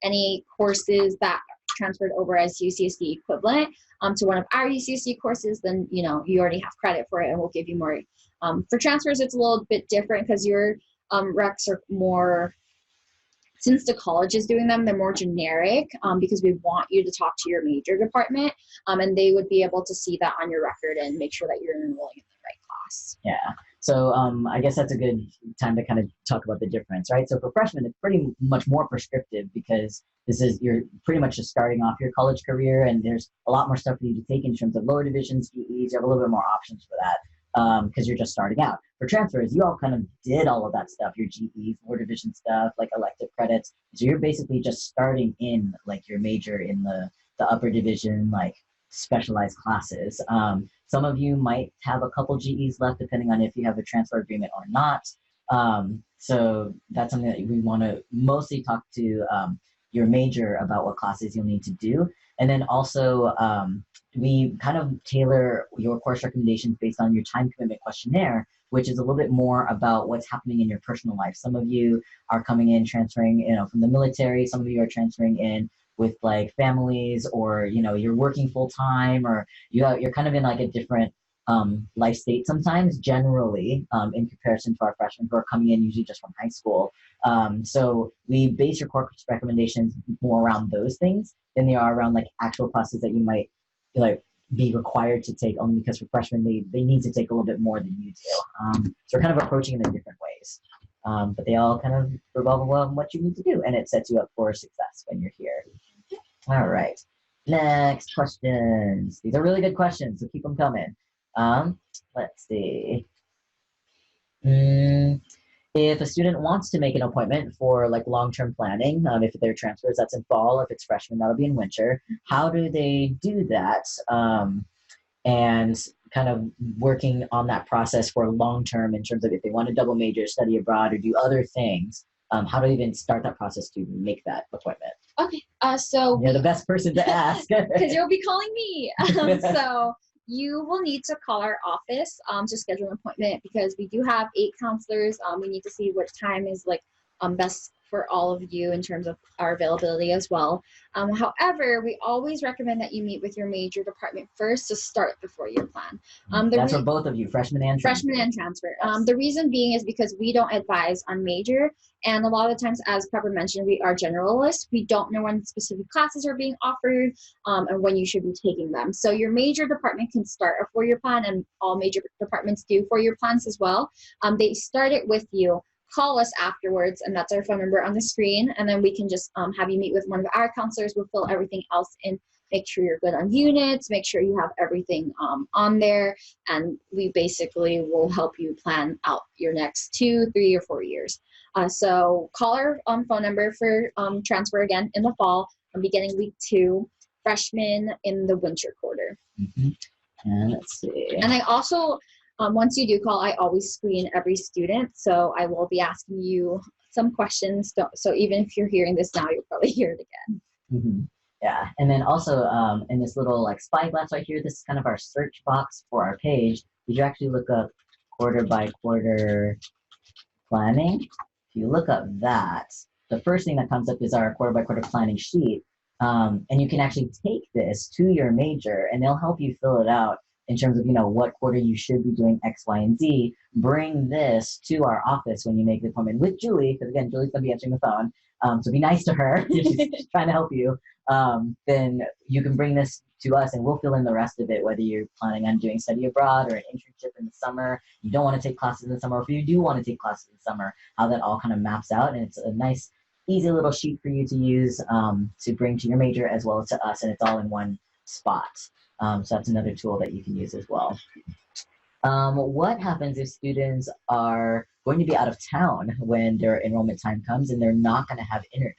any courses that transferred over as UCSD equivalent to one of our UCSD courses, then you already have credit for it, and we'll give you more For transfers, it's a little bit different because your recs are more, since the college is doing them, they're more generic because we want you to talk to your major department, and they would be able to see that on your record and make sure that you're enrolling in the right class. Yeah. So I guess that's a good time to kind of talk about the difference, right? So for freshmen, it's pretty much more prescriptive because you're pretty much just starting off your college career, and there's a lot more stuff for you to take in terms of lower divisions, GEs. You have a little bit more options for that because you're just starting out. For transfers, you all kind of did all of that stuff, your GEs, lower division stuff, like elective credits. So you're basically just starting in like your major in the upper division, like specialized classes. Some of you might have a couple GEs left depending on if you have a transfer agreement or not. So that's something that we want to mostly talk to your major about what classes you'll need to do. And then also we kind of tailor your course recommendations based on your time commitment questionnaire, which is a little bit more about what's happening in your personal life. Some of you are coming in transferring, from the military. Some of you are transferring in with like families, or you're working full time, or you're kind of in like a different life state sometimes, generally in comparison to our freshmen who are coming in usually just from high school. So we base your course recommendations more around those things than they are around like actual classes that you might like be required to take, only because for freshmen they need to take a little bit more than you do. So we're kind of approaching it in different ways. But they all kind of revolve around what you need to do, and it sets you up for success when you're here. All right, next questions. These are really good questions, so keep them coming. Let's see. If a student wants to make an appointment for like long-term planning, if they're transfers, that's in fall. If it's freshman, that'll be in winter. How do they do that? And kind of working on that process for long-term in terms of if they want to double major, study abroad, or do other things. How do you even start that process to make that appointment? Okay, so you're the best person to ask because you'll be calling me. So you will need to call our office to schedule an appointment, because we do have 8 counselors. We need to see what time is like best for all of you in terms of our availability as well. However, we always recommend that you meet with your major department first to start the 4-year plan. That's for both of you, freshmen and transfer. Freshmen and transfer. Yes. The reason being is because we don't advise on major, and a lot of times, as Pepper mentioned, we are generalists. We don't know when specific classes are being offered and when you should be taking them. So your major department can start a 4-year plan, and all major departments do 4-year plans as well. They start it with you. Call us afterwards, and that's our phone number on the screen, and then we can just have you meet with one of our counselors. We'll fill everything else in, make sure you're good on units, make sure you have everything on there, and we basically will help you plan out your next 2, 3, or 4 years. So call our phone number for transfer again in the fall, beginning week 2, freshmen in the winter quarter. And let's see. And I also, once you do call, I always screen every student. So I will be asking you some questions. So even if you're hearing this now, you'll probably hear it again. Yeah, and then also in this little like spyglass right here, this is kind of our search box for our page. Did you actually look up quarter by quarter planning? If you look up that, the first thing that comes up is our quarter by quarter planning sheet. And you can actually take this to your major, and they'll help you fill it out in terms of, what quarter you should be doing X, Y, and Z. Bring this to our office when you make the appointment with Julie, because again, Julie's gonna be answering the phone. So be nice to her if she's trying to help you. Then you can bring this to us, and we'll fill in the rest of it, whether you're planning on doing study abroad or an internship in the summer, you don't want to take classes in the summer, or if you do want to take classes in the summer, how that all kind of maps out. And it's a nice, easy little sheet for you to use to bring to your major as well as to us, and it's all in one spot. So that's another tool that you can use as well. What happens if students are going to be out of town when their enrollment time comes and they're not going to have internet?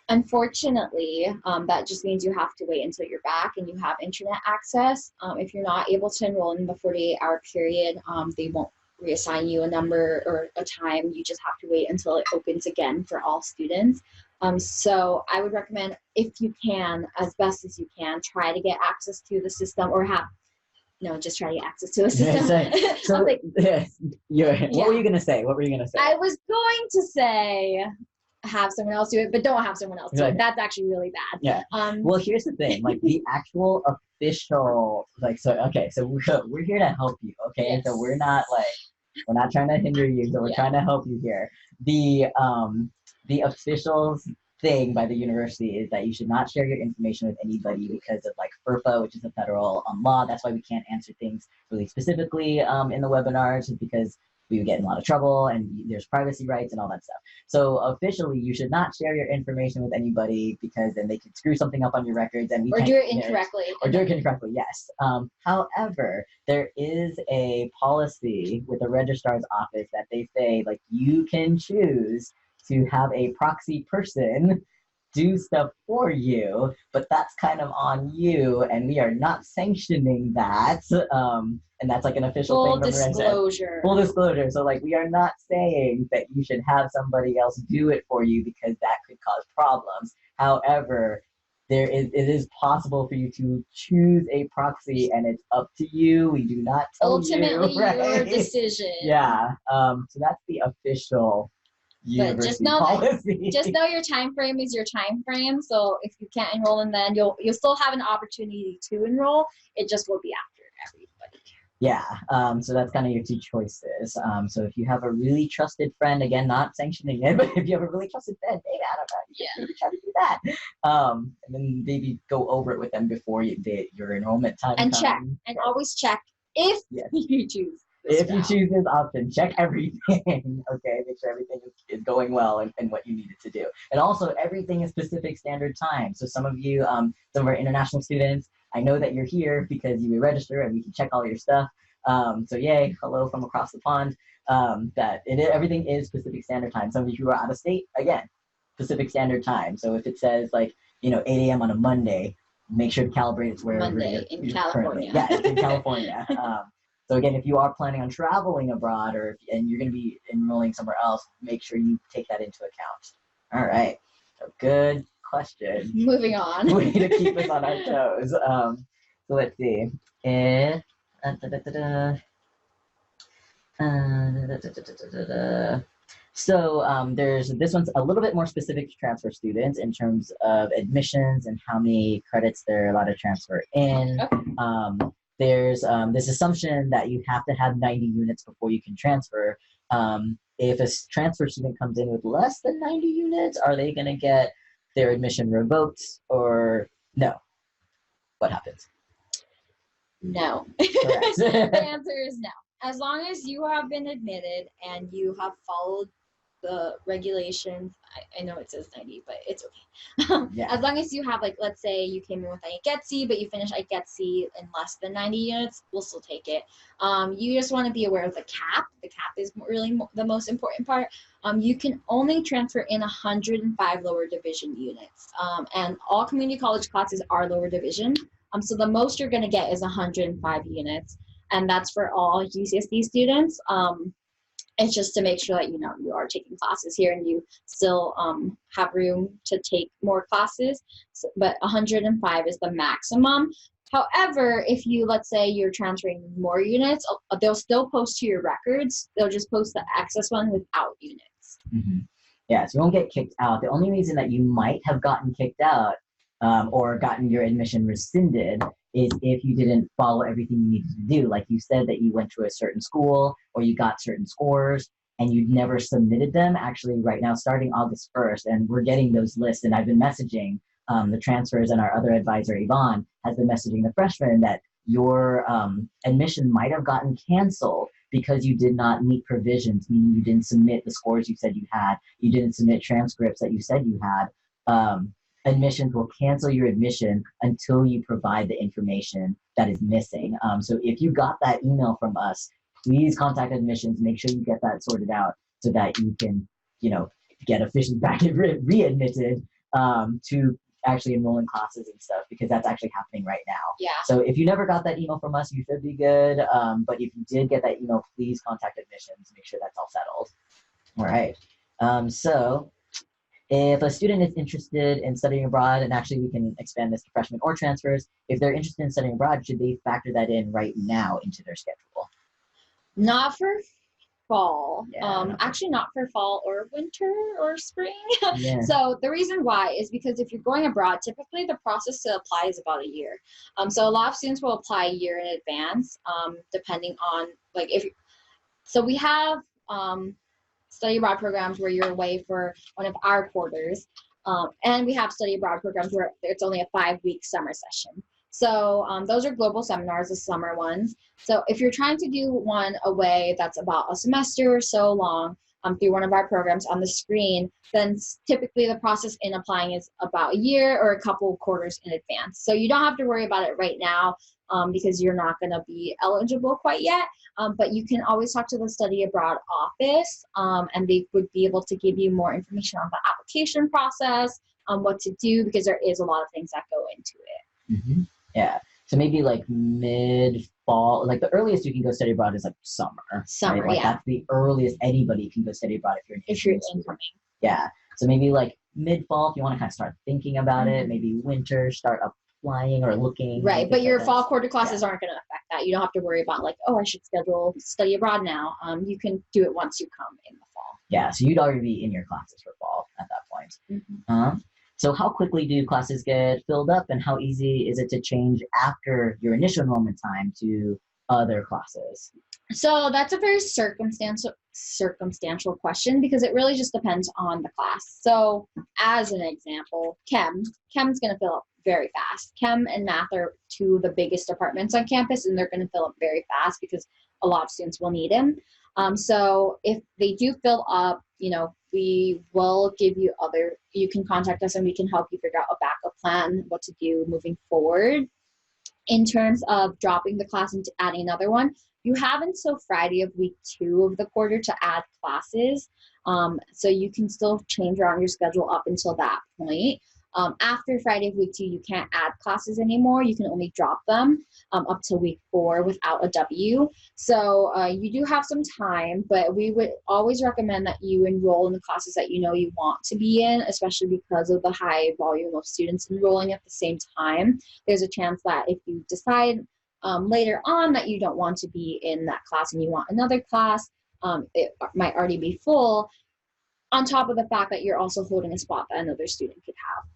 Unfortunately, that just means you have to wait until you're back and you have internet access. If you're not able to enroll in the 48-hour period, they won't reassign you a number or a time. You just have to wait until it opens again for all students. So I would recommend, if you can, as best as you can, try to get access to the system, or just try to get access to the system. What were you going to say? I was going to say, have someone else do it, but don't have someone else do it. That's actually really bad. Yeah. Well, here's the thing, like the actual official, like, so we're here to help you, okay? Yes. So we're not trying to hinder you, so we're trying to help you here. The official thing by the university is that you should not share your information with anybody because of like FERPA, which is a federal law. That's why we can't answer things really specifically in the webinars, because we would get in a lot of trouble and there's privacy rights and all that stuff. So officially, you should not share your information with anybody because then they could screw something up on your records and we can't do it incorrectly. Or do it incorrectly, yes. However, there is a policy with the registrar's office that they say like you can choose to have a proxy person do stuff for you, but that's kind of on you, and we are not sanctioning that. And that's like an official thing. Full disclosure. So like we are not saying that you should have somebody else do it for you because that could cause problems. However, it is possible for you to choose a proxy, and it's up to you. We do not tell ultimately you, right? your decision. Yeah. So that's the official But just know your time frame is your time frame. So if you can't enroll in then, you'll still have an opportunity to enroll. It just will be after everybody. Yeah. So that's kind of your two choices. So if you have a really trusted friend, again, not sanctioning it, but if you have a really trusted friend, maybe I don't know, you can maybe try to do that. And then maybe go over it with them before your enrollment time. And check, and always check if you choose. If you choose this option, check everything, okay? Make sure everything is going well and what you need it to do. And also, everything is Pacific Standard Time. So some of you, some of our international students, I know that you're here because you register and we can check all your stuff. So yay, hello from across the pond. Everything is Pacific Standard Time. Some of you who are out of state, again, Pacific Standard Time. So if it says like, 8 a.m. on a Monday, make sure to calibrate it wherever Monday in California. Yeah, it's in California. So again, if you are planning on traveling abroad and you're going to be enrolling somewhere else, make sure you take that into account. All right. So good question. Moving on. Way to keep us on our toes. So let's see. So there's this one's a little bit more specific to transfer students in terms of admissions and how many credits they're allowed to transfer in. Okay. There's this assumption that you have to have 90 units before you can transfer. If a transfer student comes in with less than 90 units, are they going to get their admission revoked or no? What happens? No. Correct. The answer is no. As long as you have been admitted and you have followed the regulations, I know it says 90, but it's okay. Yeah. As long as you have, like, let's say you came in with IGETC, but you finished IGETC in less than 90 units, we'll still take it. You just want to be aware of the cap. The cap is really the most important part. You can only transfer in 105 lower division units. And all community college classes are lower division. So the most you're going to get is 105 units. And that's for all UCSD students. It's just to make sure that you are taking classes here and you still have room to take more classes. So, but 105 is the maximum. However, if let's say you're transferring more units, they'll still post to your records. They'll just post the access one without units. Mm-hmm. Yeah, so you won't get kicked out. The only reason that you might have gotten kicked out or gotten your admission rescinded is if you didn't follow everything you needed to do. Like you said that you went to a certain school or you got certain scores and you'd never submitted them. Actually, right now, starting August 1st, and we're getting those lists, and I've been messaging the transfers, and our other advisor, Yvonne, has been messaging the freshmen that your admission might have gotten canceled because you did not meet provisions, meaning you didn't submit the scores you said you had, you didn't submit transcripts that you said you had. Admissions will cancel your admission until you provide the information that is missing. So if you got that email from us, please contact admissions, make sure you get that sorted out so that you can, get officially back and readmitted to actually enroll in classes and stuff, because that's actually happening right now. Yeah. So if you never got that email from us, you should be good. But if you did get that email, please contact admissions, make sure that's all settled. All right. So if a student is interested in studying abroad, and actually we can expand this to freshmen or transfers, if they're interested in studying abroad, should they factor that in right now into their schedule? Not for fall. Yeah. Actually not for fall or winter or spring. Yeah. So the reason why is because if you're going abroad, typically the process to apply is about a year. So a lot of students will apply a year in advance, depending on like so we have study abroad programs where you're away for one of our quarters, and we have study abroad programs where it's only a 5-week summer session. So those are global seminars, the summer ones. So if you're trying to do one away that's about a semester or so long through one of our programs on the screen, then typically the process in applying is about a year or a couple quarters in advance. So you don't have to worry about it right now because you're not going to be eligible quite yet. But you can always talk to the study abroad office, and they would be able to give you more information on the application process, what to do, because there is a lot of things that go into it. Mm-hmm. Yeah. So maybe like mid-fall, like the earliest you can go study abroad is like summer. Summer, right? Like yeah. that's the earliest anybody can go study abroad if you're Incoming. Yeah. So maybe like mid-fall if you want to kind of start thinking about it. Maybe winter, start applying or looking. Right, but your fall quarter classes aren't going to affect that. You don't have to worry about like, oh, I should schedule study abroad now. You can do it once you come in the fall. Yeah, so you'd already be in your classes for fall at that point. So how quickly do classes get filled up, and how easy is it to change after your initial enrollment time to other classes? So that's a very circumstantial question because it really just depends on the class. So as an example, Chem's going to fill up very fast. Chem and math are two of the biggest departments on campus, and they're going to fill up very fast because a lot of students will need them. So if they do fill up, we will give you you can contact us and we can help you figure out a backup plan, what to do moving forward. In terms of dropping the class and adding another one, you have until Friday of week 2 of the quarter to add classes. So you can still change around your schedule up until that point. After Friday of week 2, you can't add classes anymore. You can only drop them up to week 4 without a W. So you do have some time, but we would always recommend that you enroll in the classes that you know you want to be in, especially because of the high volume of students enrolling at the same time. There's a chance that if you decide later on that you don't want to be in that class and you want another class, it might already be full, on top of the fact that you're also holding a spot that another student could have.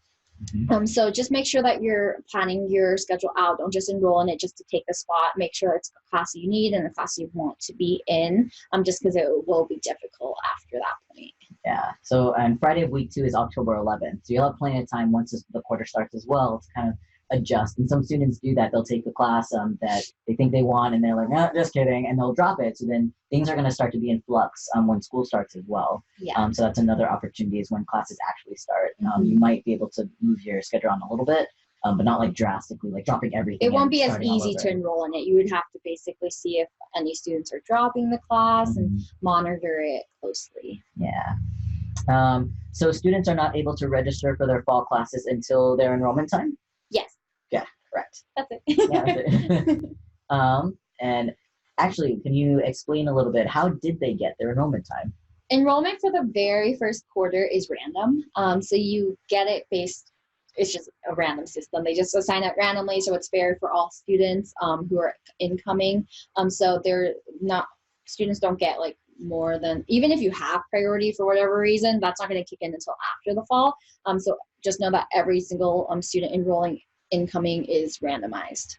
So just make sure that you're planning your schedule out. Don't just enroll in it just to take the spot. Make sure it's a class you need and a class you want to be in, just because it will be difficult after that point. Yeah. So, and Friday of week 2 is October 11th. So you'll have plenty of time once the quarter starts as well to kind of adjust. And some students do that. They'll take the class that they think they want, and they're like, no, just kidding, and they'll drop it. So then things are going to start to be in flux when school starts as well. Yeah. So that's another opportunity is when classes actually start. You might be able to move your schedule around a little bit, but not like drastically, like dropping everything. It won't be as easy to enroll in it. You would have to basically see if any students are dropping the class and monitor it closely. Yeah. So students are not able to register for their fall classes until their enrollment time? Yes. Yeah, correct. That's it. Yeah, that's it. And actually, can you explain a little bit, how did they get their enrollment time? Enrollment for the very first quarter is random. So you get it it's just a random system. They just assign it randomly, so it's fair for all students who are incoming. So students don't get like more than, even if you have priority for whatever reason, that's not going to kick in until after the fall. So just know that every single student enrolling incoming is randomized.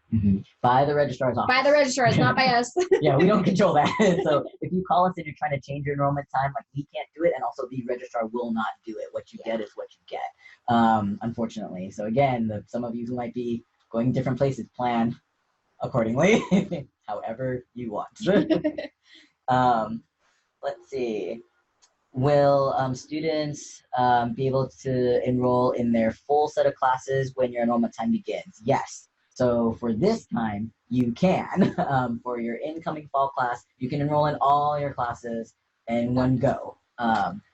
By the registrar's office. By the registrars, not by us. Yeah, we don't control that. So if you call us and you're trying to change your enrollment time, like we can't do it, and also the registrar will not do it. What you get is what you get, unfortunately. So again, some of you who might be going different places, plan accordingly, however you want. Let's see. Will students be able to enroll in their full set of classes when your enrollment time begins? Yes. So for this time, you can. For your incoming fall class, you can enroll in all your classes in one go.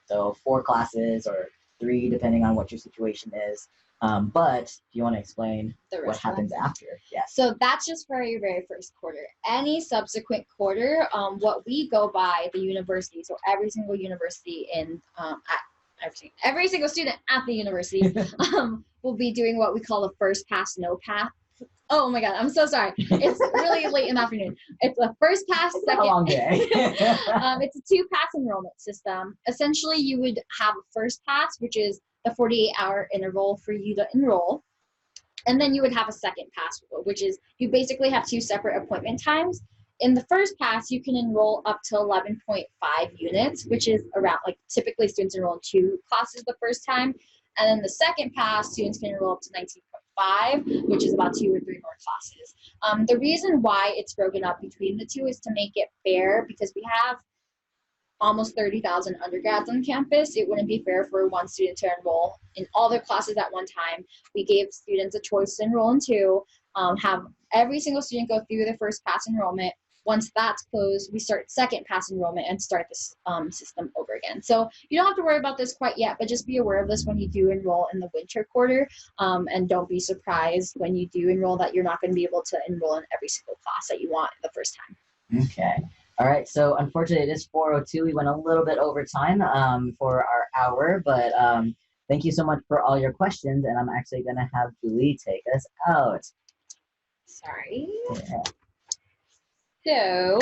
So 4 classes or 3, depending on what your situation is. But do you want to explain what happens after? Yes. So that's just for your very first quarter. Any subsequent quarter, what we go by the university, so every single university every single student at the university will be doing what we call the first past, no pass Oh my God, I'm so sorry. It's really late in the afternoon. It's a first pass, It's been second. a long day. It's a two-pass enrollment system. Essentially, you would have a first pass, which is the 48-hour interval for you to enroll. And then you would have a second pass, which is you basically have two separate appointment times. In the first pass, you can enroll up to 11.5 units, which is around, like, typically students enroll in 2 classes the first time. And then the second pass, students can enroll up to 19.5, which is about 2 or 3 more classes. The reason why it's broken up between the two is to make it fair, because we have almost 30,000 undergrads on campus. It wouldn't be fair for one student to enroll in all their classes at one time. We gave students a choice to enroll in 2, have every single student go through the first pass enrollment. Once that's closed, we start second pass enrollment and start this system over again. So you don't have to worry about this quite yet, but just be aware of this when you do enroll in the winter quarter, and don't be surprised when you do enroll that you're not going to be able to enroll in every single class that you want the first time. Okay. All right. So unfortunately, it is 4:02. We went a little bit over time for our hour, but thank you so much for all your questions. And I'm actually going to have Julie take us out. Sorry. Yeah. So,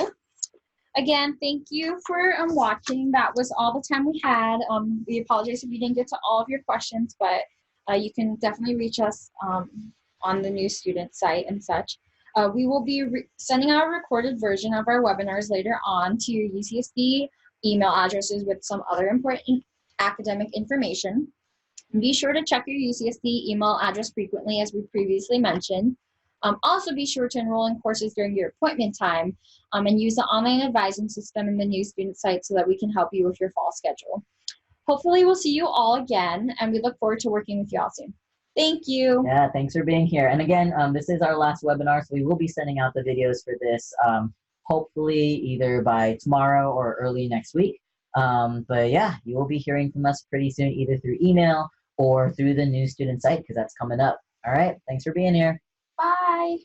again, thank you for watching. That was all the time we had. We apologize if we didn't get to all of your questions, but you can definitely reach us on the new student site and such. We will be sending out a recorded version of our webinars later on to your UCSD email addresses with some other important academic information. And be sure to check your UCSD email address frequently, as we previously mentioned. Also, be sure to enroll in courses during your appointment time, and use the online advising system in the new student site so that we can help you with your fall schedule. Hopefully, we'll see you all again, and we look forward to working with you all soon. Thank you. Yeah, thanks for being here. And again, this is our last webinar, so we will be sending out the videos for this hopefully either by tomorrow or early next week. But yeah, you will be hearing from us pretty soon, either through email or through the new student site, because that's coming up. All right, thanks for being here. Bye.